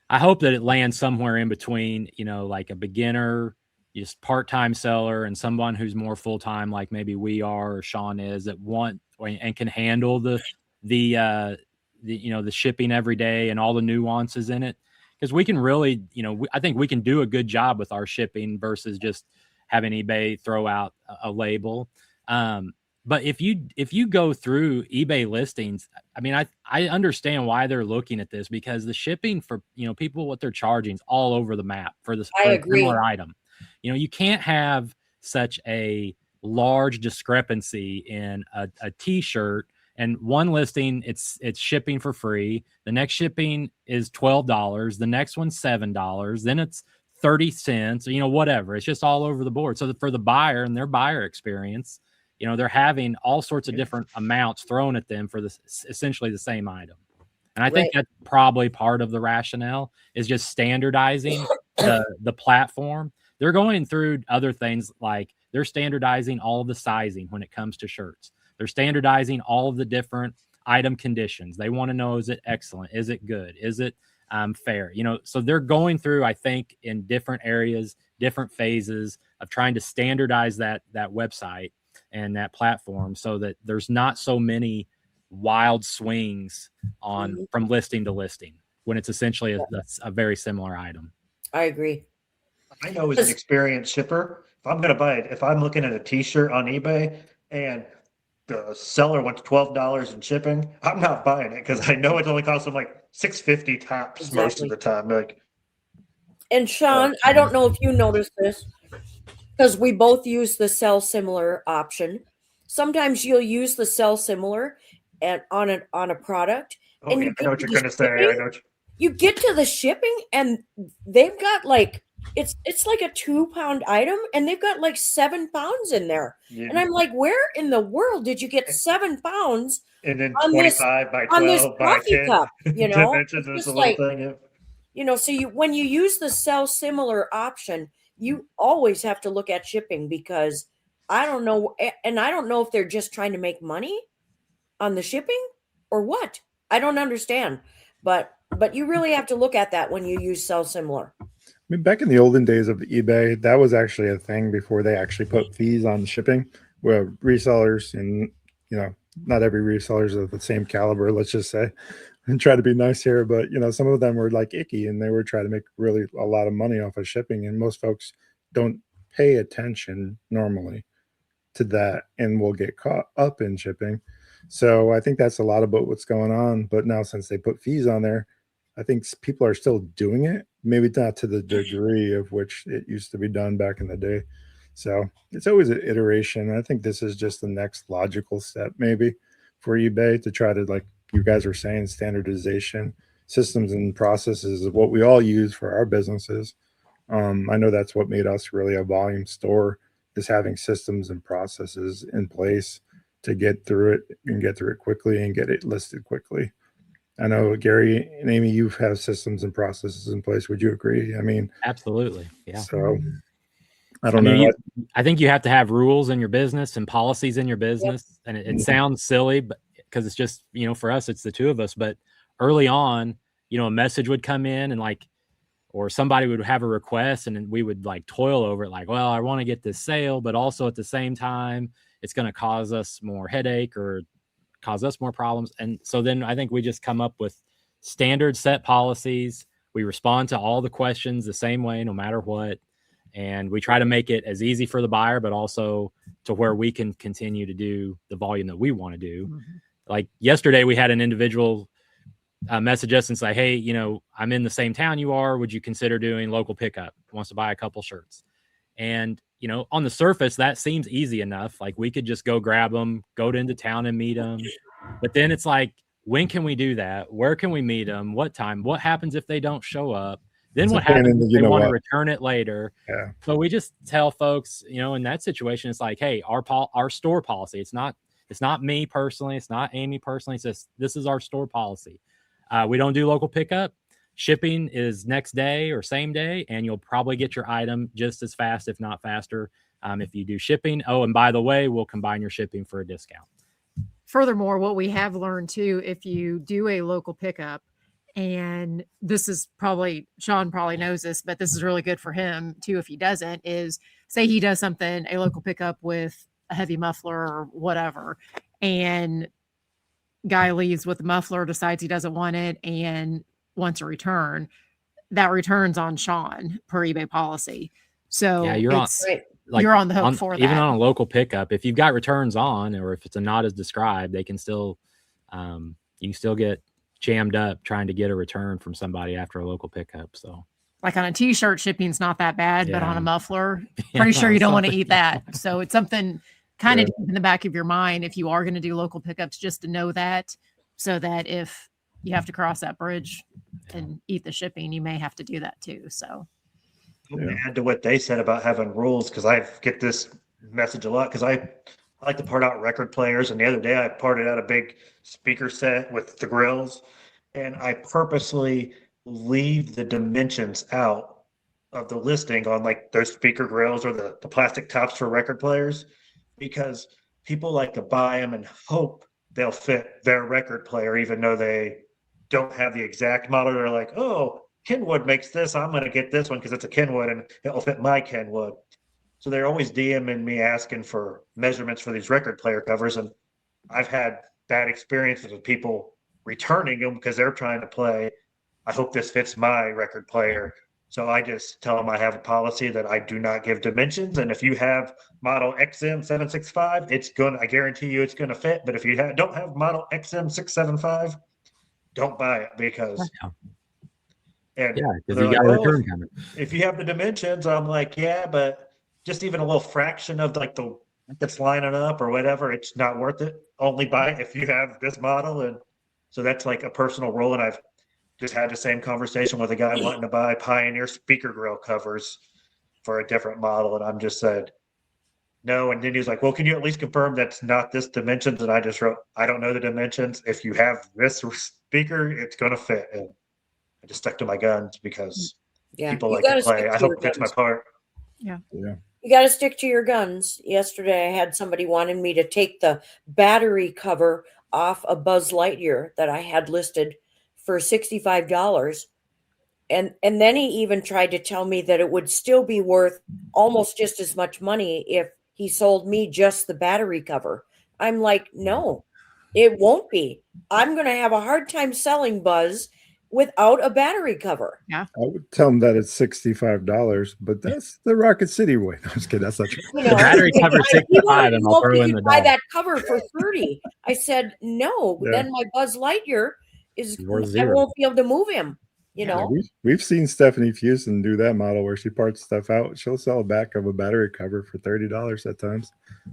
I hope that it lands somewhere in between, like a beginner, just part-time seller, and someone who's more full-time, like maybe we are or Shawn is, that want and can handle the shipping every day and all the nuances in it. Because we can really, I think we can do a good job with our shipping versus just having eBay throw out a label. But if you go through eBay listings, I mean, I understand why they're looking at this, because the shipping for, people, what they're charging is all over the map for a similar item. You can't have such a large discrepancy in a t-shirt, and one listing, it's shipping for free. The next shipping is $12. The next one's $7. Then it's 30 cents, whatever. It's just all over the board. So for the buyer and their buyer experience, they're having all sorts of different amounts thrown at them for essentially the same item. And I think that's probably part of the rationale, is just standardizing the platform. They're going through other things, like they're standardizing all of the sizing when it comes to shirts. They're standardizing all of the different item conditions. They want to know, is it excellent? Is it good? Is it fair. So they're going through, I think, in different areas, different phases of trying to standardize that website and that platform so that there's not so many wild swings on from listing to listing when it's essentially a very similar item. I agree. I know as an experienced shipper, if I'm going to buy it, if I'm looking at a t-shirt on eBay and the seller wants $12 in shipping, I'm not buying it because I know it only costs them like $6.50 tops most of the time. Like, and Shawn, I don't know if you noticed this because we both use the sell similar option. Sometimes you'll use the sell similar and on a product. oh, and yeah, I know what you're going to say. I know. You get to the shipping and they've got like it's like a 2-pound item and they've got like 7 pounds in there. Yeah. And I'm like, where in the world did you get 7 pounds? And then on 25 by 12 on this by coffee 10 cup, dimensions. It's It's a just little like, thing. Yeah. so when you use the sell similar option, you always have to look at shipping because I don't know, and I don't know if they're just trying to make money on the shipping or what. I don't understand, but you really have to look at that when you use sell similar. I mean, back in the olden days of eBay, that was actually a thing before they actually put fees on shipping. Where resellers, and not every reseller is of the same caliber, let's just say, and try to be nice here, but some of them were like icky and they were trying to make really a lot of money off of shipping, and most folks don't pay attention normally to that and will get caught up in shipping. So I think that's a lot about what's going on. But now since they put fees on there, I think people are still doing it, maybe not to the degree of which it used to be done back in the day. So it's always an iteration. I think this is just the next logical step maybe for eBay to try to, like you guys are saying, standardization systems and processes of what we all use for our businesses. I know that's what made us really a volume store, is having systems and processes in place to get through it and get through it quickly and get it listed quickly. I know Gary and Amy, you have systems and processes in place. Would you agree? I mean, absolutely. Yeah. So I don't know. I think you have to have rules in your business and policies in your business. Yep. And it sounds silly, but because it's just, for us, it's the two of us. But early on, a message would come in and or somebody would have a request and then we would toil over it. Well, I want to get this sale, but also at the same time, it's going to cause us more headache or cause us more problems. And so then I think we just come up with standard set policies. We respond to all the questions the same way, no matter what. And we try to make it as easy for the buyer, but also to where we can continue to do the volume that we want to do. Mm-hmm. Like yesterday, we had an individual message us and say, hey, I'm in the same town you are. Would you consider doing local pickup? Wants to buy a couple shirts. And, on the surface, that seems easy enough. We could just go grab them, go into town and meet them. But then it's when can we do that? Where can we meet them? What time? What happens if they don't show up? Then what happens if they want to return it later? Yeah. So we just tell folks, in that situation, it's hey, our store policy. It's not me personally. It's not Amy personally. It's just, this is our store policy. We don't do local pickup. Shipping is next day or same day, and you'll probably get your item just as fast, if not faster, if you do shipping. Oh, and by the way, we'll combine your shipping for a discount. Furthermore, what we have learned too, if you do a local pickup, and this is Shawn probably knows this, but this is really good for him too if he doesn't, is say he does something, a local pickup with a heavy muffler or whatever, and guy leaves with the muffler, decides he doesn't want it, and wants a return, that returns on Shawn per eBay policy. So yeah, you're on the hook for that. Even on a local pickup, if you've got returns on, or if it's not as described, they can still, you can still get jammed up trying to get a return from somebody after a local pickup. So on a t-shirt, shipping's not that bad, but on a muffler, pretty sure you don't want to eat that. So it's something kind of deep in the back of your mind if you are going to do local pickups, just to know that, so that if you have to cross that bridge and eat the shipping, you may have to do that too. So I'm going to add to what they said about having rules, because I get this message a lot, because I like to part out record players. And the other day I parted out a big speaker set with the grills, and I purposely leave the dimensions out of the listing on those speaker grills or the plastic tops for record players, because people like to buy them and hope they'll fit their record player, even though they don't have the exact model. They're like, oh, Kenwood makes this. I'm going to get this one because it's a Kenwood and it'll fit my Kenwood. So they're always DMing me asking for measurements for these record player covers. And I've had bad experiences with people returning them because they're trying to play. I hope this fits my record player. So I just tell them I have a policy that I do not give dimensions. And if you have model XM765, I guarantee you it's going to fit. But if you don't have model XM675, don't buy it because. And Yeah, because they're you like, got a well, return coming. if you have the dimensions, I'm like, yeah, but just even a little fraction of like that's lining up or whatever, it's not worth it. Only buy it if you have this model. And so that's like a personal rule. And I've just had the same conversation with a guy wanting to buy Pioneer speaker grill covers for a different model. And I'm just said, no. And then he's like, well, can you at least confirm that's not this dimensions? And I just wrote, I don't know the dimensions. If you have this speaker, it's going to fit. And I just stuck to my guns because people like to play. I hope it fits my part. Yeah. You got to stick to your guns. Yesterday, I had somebody wanting me to take the battery cover off a Buzz Lightyear that I had listed for $65. And then he even tried to tell me that it would still be worth almost just as much money if he sold me just the battery cover. I'm like, no, it won't be. I'm going to have a hard time selling Buzz without a battery cover. I would tell them that it's $65, but that's the Rocket City way. No, I'm just kidding. That's not true. You know, The battery cover $65, and I'll throw in the buy dog. that cover for $30. I said no. Yeah. Then my Buzz Lightyear is. Worth I zero. won't be able to move him. You Yeah, know. we've seen Stephanie Fusen do that model where she parts stuff out. She'll sell a back of a battery cover for $30 at times.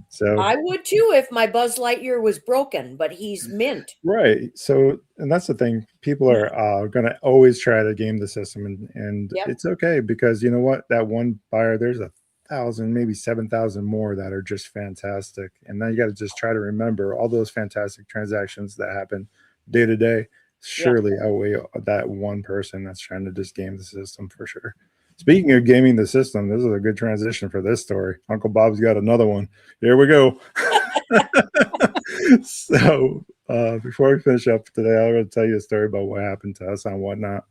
So I would too if my Buzz Lightyear was broken, but he's mint. right. So, and that's the thing. People are going to always try to game the system, and Yep. it's okay because you know what? That one buyer, there's 1,000, maybe 7,000 more that are just fantastic. And then you got to just try to remember all those fantastic transactions that happen day to day. Surely outweigh that one person that's trying to just game the system for sure. Speaking of gaming the system, this is a good transition for this story. Uncle Bob's got another one. Here we go. So before we finish up today, I'm going to tell you a story about what happened to us on Whatnot.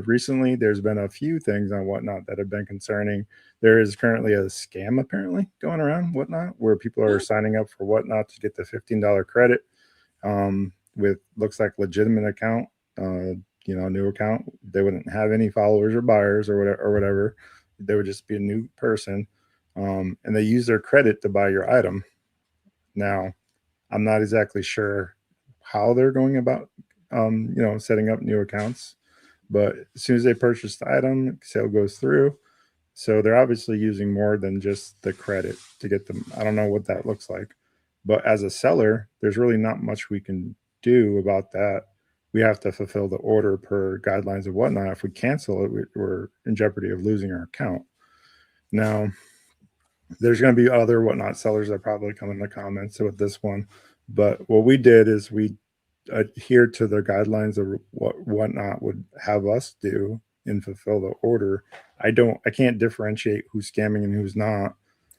Recently, there's been a few things on Whatnot that have been concerning. There is currently a scam apparently going around Whatnot where people are signing up for Whatnot to get the $15 credit. With looks like legitimate account, new account. They wouldn't have any followers or buyers or whatever. They would just be a new person. And they use their credit to buy your item. Now, I'm not exactly sure how they're going about, setting up new accounts. But as soon as they purchase the item, sale goes through. So they're obviously using more than just the credit to get them. I don't know what that looks like. But as a seller, there's really not much we can do about that. We have to fulfill the order per guidelines of Whatnot. If we cancel it, we're in jeopardy of losing our account. Now, there's going to be other Whatnot sellers that probably come in the comments with this one. But what we did is we adhered to the guidelines of what Whatnot would have us do and fulfill the order. I can't differentiate who's scamming and who's not.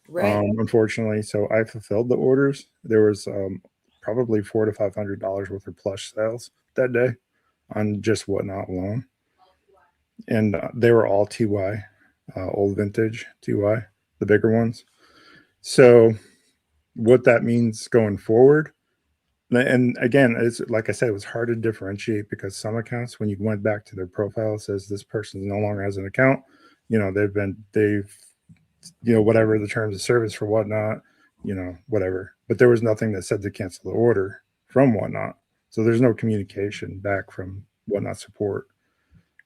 Right. Unfortunately, so I fulfilled the orders. There was probably $400 to $500 worth of plush sales that day on just Whatnot alone, and they were all TY, old vintage TY, the bigger ones. So, what that means going forward, and again, it's like I said, it was hard to differentiate because some accounts, when you went back to their profile, it says this person no longer has an account. They've whatever the terms of service for Whatnot, whatever. But there was nothing that said to cancel the order from Whatnot. So there's no communication back from Whatnot support.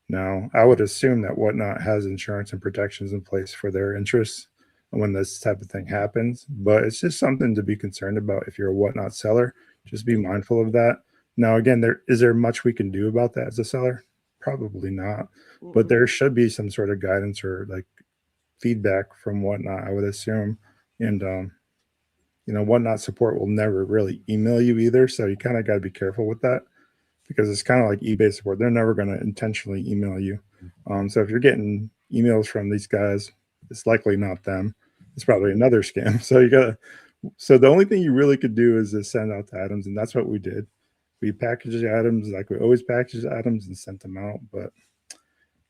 Now, I would assume that Whatnot has insurance and protections in place for their interests when this type of thing happens. But it's just something to be concerned about if you're a Whatnot seller. Just be mindful of that. Now, again, is there much we can do about that as a seller? Probably not. But there should be some sort of guidance or like feedback from Whatnot, I would assume. And Whatnot support will never really email you either, so you kind of got to be careful with that because it's kind of like eBay support. They're never going to intentionally email you. So if you're getting emails from these guys, it's likely not them. It's probably another scam. So the only thing you really could do is just send out the items, and that's what we did. We packaged the items like we always package items and sent them out. But,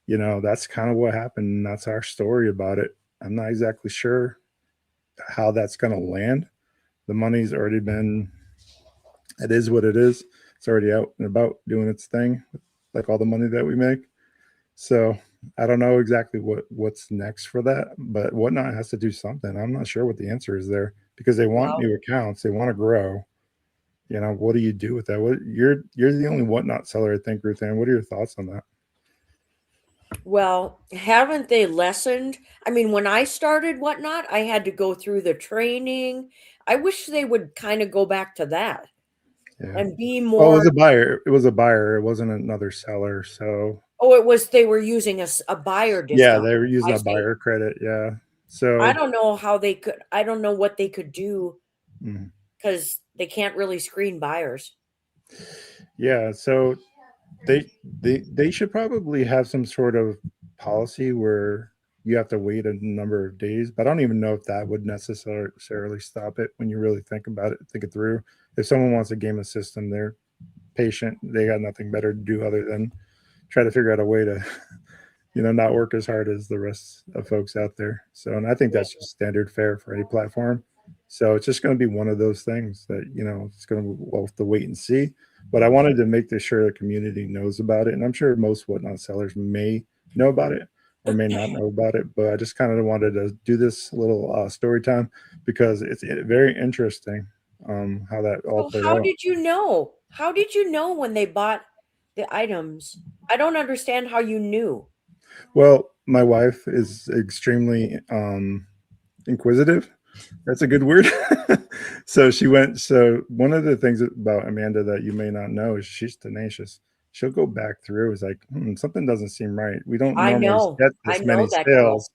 you know, that's kind of what happened. And that's our story about it. I'm not exactly sure how that's going to land. The money's already been, it is what it is. It's already out and about doing its thing, like all the money that we make. So I don't know exactly what's next for that, but Whatnot has to do something. I'm not sure what the answer is there because they want new accounts. They want to grow. You know, what do you do with that? You're the only Whatnot seller, I think, Ruth Ann. What are your thoughts on that? Well, haven't they lessened? I mean, when I started Whatnot, I had to go through the training. I wish they would kind of go back to that and be Oh, it more. was a buyer. It was a buyer. It wasn't another seller. So. Oh, it was. They were using a buyer discount. Yeah, they were using a buyer credit. Yeah. So I don't know how they could. I don't know what they could do because they can't really screen buyers. Yeah. So they should probably have some sort of policy where you have to wait a number of days, but I don't even know if that would necessarily stop it when you really think about it, think it through. If someone wants to game a system, they're patient. They got nothing better to do other than try to figure out a way to, you know, not work as hard as the rest of folks out there. So, and I think that's just standard fare for any platform. So it's just going to be one of those things that, you know, it's going to, we'll have to wait and see. But I wanted to make sure the community knows about it. And I'm sure most Whatnot sellers may know about it or may not know about it. But I just kind of wanted to do this little story time because it's very interesting how that all played out. How did you know? How did you know when they bought the items? I don't understand how you knew. Well, my wife is extremely inquisitive. That's a good word. So one of the things about Amanda that you may not know is she's tenacious. She'll go back through. It's like, something doesn't seem right. We don't normally get this many sales.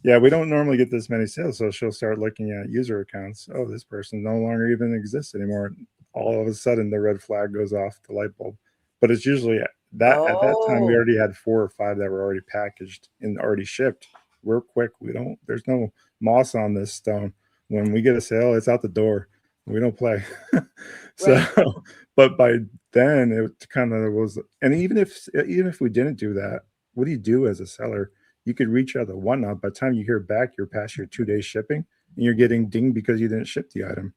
Yeah, we don't normally get this many sales. So she'll start looking at user accounts. Oh, this person no longer even exists anymore. All of a sudden the red flag goes off, the light bulb. But it's usually that at that time we already had 4 or 5 that were already packaged and already shipped. We're quick. There's no moss on this stone. When we get a sale, it's out the door. We don't play. But by then it kind of was, and even if we didn't do that, what do you do as a seller? You could reach out to Whatnot. By the time you hear back, you're past your 2-day shipping and you're getting dinged because you didn't ship the item.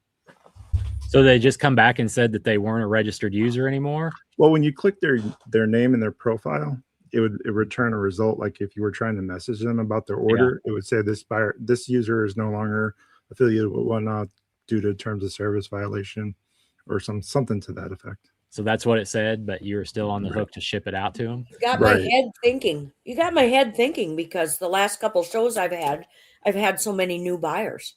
So they just come back and said that they weren't a registered user anymore? Well, when you click their name and their profile, it would return a result. Like if you were trying to message them about their order, it would say this user is no longer affiliated with Whatnot due to terms of service violation or something to that effect. So that's what it said, but you're still on the hook to ship it out to them. You got my head thinking. You got my head thinking because the last couple shows I've had so many new buyers.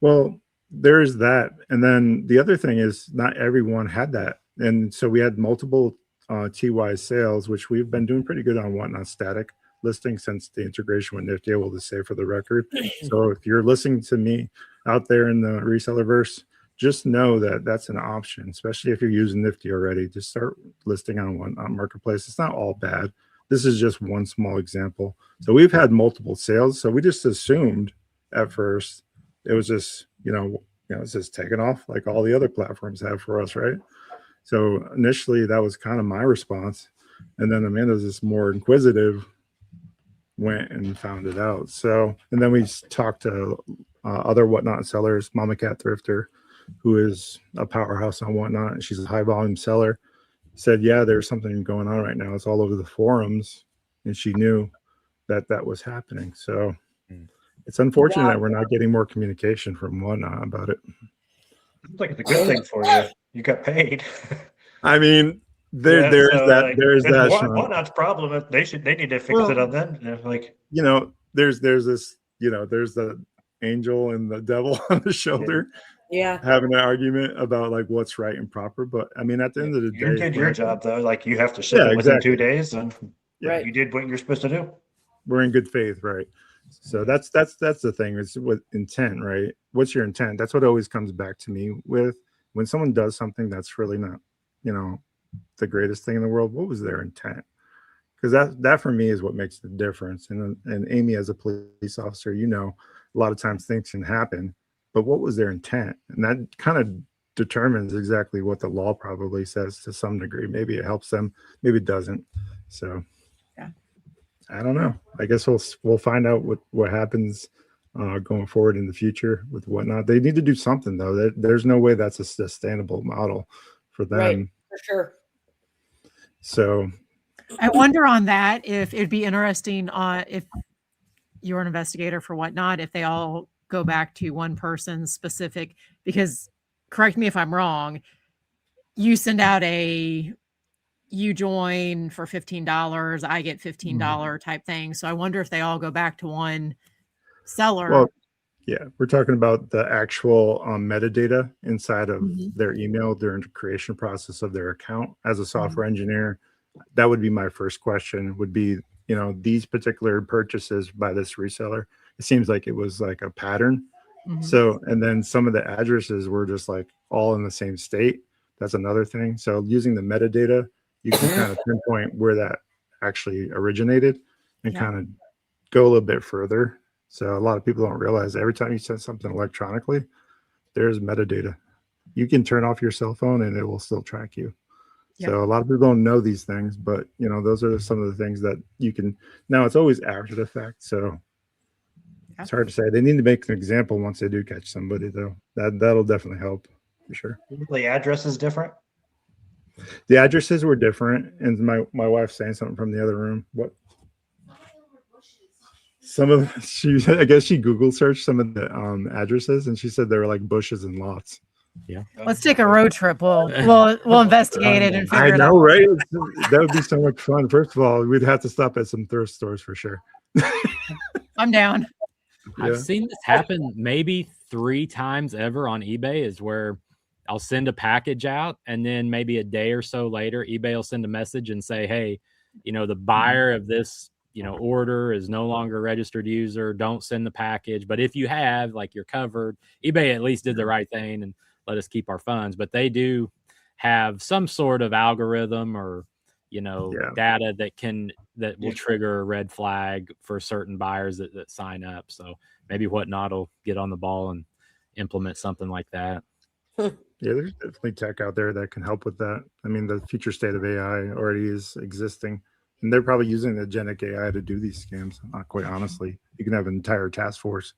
Well, there's that. And then the other thing is not everyone had that. And so we had multiple TY sales, which we've been doing pretty good on Whatnot static listing since the integration with Nifty, I will just say for the record. So if you're listening to me out there in the resellerverse, just know that that's an option, especially if you're using Nifty already. Just start listing on Whatnot Marketplace. It's not all bad. This is just one small example. So we've had multiple sales. So we just assumed at first it was just, it's just taken off like all the other platforms have for us, right? So initially that was kind of my response. And then Amanda's just more inquisitive, went and found it out. So, and then we talked to other Whatnot sellers, Mama Cat Thrifter, who is a powerhouse on Whatnot, and she's a high volume seller, said, yeah, there's something going on right now. It's all over the forums. And she knew that that was happening. So it's unfortunate that we're not getting more communication from Whatnot about it. It's like it's a good thing for you. You got paid. I mean, there's that. Whatnot's problem. They need to fix it on them. There's this. There's the angel and the devil on the shoulder. Yeah, having an argument about like what's right and proper. But I mean, at the end of the day, you did your job though. Like you have to ship it within 2 days, and you did what you're supposed to do. We're in good faith, right? So that's the thing. Is with intent, right? What's your intent? That's what always comes back to me with when someone does something that's really not, the greatest thing in the world. What was their intent? Because that for me is what makes the difference. And Amy, as a police officer, a lot of times things can happen, but what was their intent? And that kind of determines exactly what the law probably says to some degree. Maybe it helps them, maybe it doesn't. So Yeah. I don't know. I guess we'll find out what happens going forward in the future with whatnot. They need to do something though. There's no way that's a sustainable model for them. Right, for sure. So I wonder on that if it'd be interesting if you're an investigator for whatnot, if they all go back to one person specific, because correct me if I'm wrong, you send out you join for $15, I get $15 type thing. So I wonder if they all go back to one seller. well, yeah, we're talking about the actual metadata inside of their email during the creation process of their account. As a software engineer, that would be my first question, would be, these particular purchases by this reseller, it seems like it was like a pattern. So, and then some of the addresses were just like all in the same state. That's another thing. So using the metadata, you can kind of pinpoint where that actually originated and kind of go a little bit further. So a lot of people don't realize every time you send something electronically, there's metadata. You can turn off your cell phone and it will still track you. So a lot of people don't know these things, but those are some of the things that you can. Now it's always after the fact, so it's hard to say. They need to make an example once they do catch somebody, though. That'll definitely help for sure. The address is different. The addresses were different, and my wife's saying something from the other room. What? Some of I guess she Google searched some of the addresses, and she said they were like bushes and lots. Yeah. Let's take a road trip. We'll investigate it and figure it out. I know, right? That would be so much fun. First of all, we'd have to stop at some thrift stores for sure. I'm down. I've seen this happen maybe 3 times ever on eBay, is where I'll send a package out and then maybe a day or so later, eBay will send a message and say, hey, the buyer of this, order is no longer a registered user. Don't send the package. But if you have, like, you're covered. eBay at least did the right thing and let us keep our funds. But they do have some sort of algorithm or, data that will trigger a red flag for certain buyers that sign up. So maybe Whatnot will get on the ball and implement something like that. Yeah, there's definitely tech out there that can help with that. I mean, the future state of AI already is existing, and they're probably using agentic AI to do these scams. Quite honestly, you can have an entire task force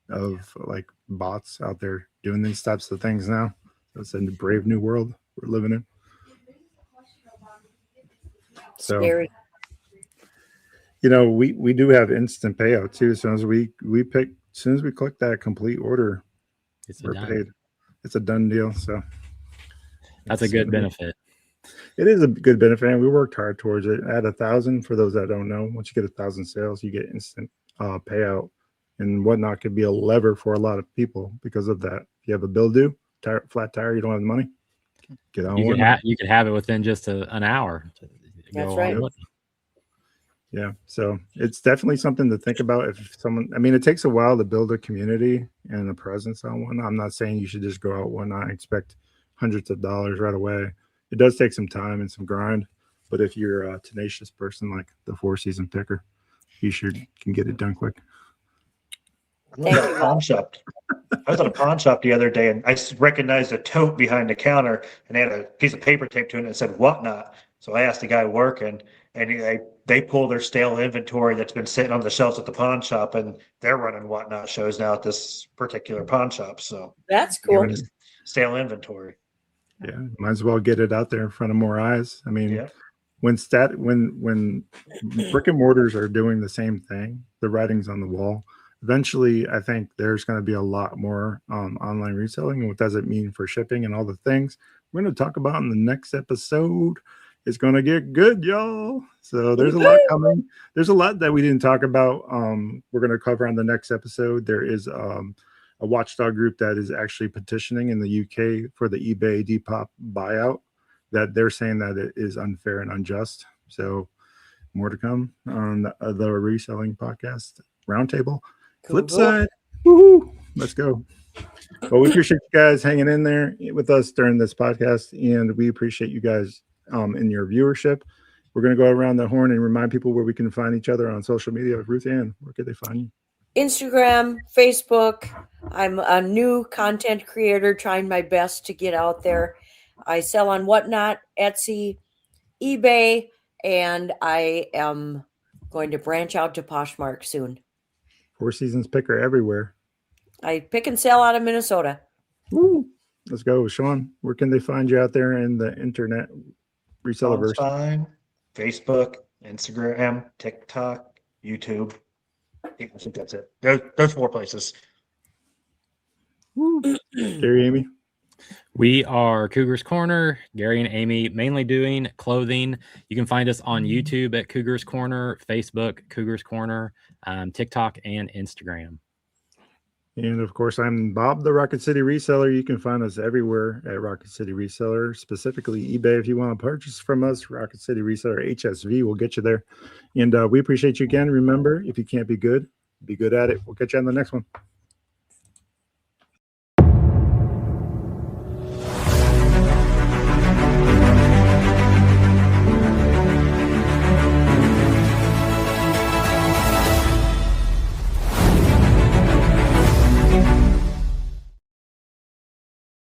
of like bots out there doing these types of things now. It's a brave new world we're living in. So, Scary. we do have instant payout too. As soon as we click that complete order, we're paid. It's a done deal. So that's a good benefit. It is a good benefit, and we worked hard towards it. At 1,000, for those that don't know, once you get 1,000 sales, you get instant payout, and Whatnot could be a lever for a lot of people because of that. If you have a bill due, flat tire, you don't have the money, get on. You could have it within just an hour. That's right. Yeah, so it's definitely something to think about. If someone, it takes a while to build a community and a presence on Whatnot. I'm not saying you should just go out Whatnot and expect hundreds of dollars right away. It does take some time and some grind, but if you're a tenacious person like the 4-season picker, you can get it done quick. I was at a pawn shop. I was at a pawn shop the other day, and I recognized a tote behind the counter, and they had a piece of paper taped to it, and it said Whatnot. So I asked the guy working, and they pull their stale inventory that's been sitting on the shelves at the pawn shop, and they're running Whatnot shows now at this particular pawn shop. So that's cool. Stale inventory. Yeah, might as well get it out there in front of more eyes. When brick and mortars are doing the same thing, the writing's on the wall. Eventually, I think there's going to be a lot more online reselling. And what does it mean for shipping and all the things we're going to talk about in the next episode? It's going to get good, y'all. So there's a lot coming. There's a lot that we didn't talk about. We're going to cover on the next episode. There is a watchdog group that is actually petitioning in the UK for the eBay Depop buyout, that they're saying that it is unfair and unjust. So more to come on the reselling podcast roundtable. FlipSide. Woohoo! Let's go. Well, we appreciate you guys hanging in there with us during this podcast, and we appreciate you guys in your viewership. We're going to go around the horn and remind people where we can find each other on social media. Ruth Ann, where can they find you? Instagram, Facebook. I'm a new content creator trying my best to get out there. I sell on Whatnot, Etsy, eBay, and I am going to branch out to Poshmark soon. Four Seasons picker everywhere. I pick and sell out of Minnesota. Woo. Let's go, Sean. Where can they find you out there in the internet resellerverse? Fine. Facebook, Instagram, TikTok, YouTube. I think that's it. Those 4 places. Gary, Amy. We are Cougars Corner, Gary and Amy, mainly doing clothing. You can find us on YouTube at Cougars Corner, Facebook, Cougars Corner, TikTok, and Instagram. And of course, I'm Bob, the Rocket City Reseller. You can find us everywhere at Rocket City Reseller, specifically eBay. If you want to purchase from us, Rocket City Reseller HSV will get you there. And we appreciate you again. Remember, if you can't be good at it. We'll catch you on the next one.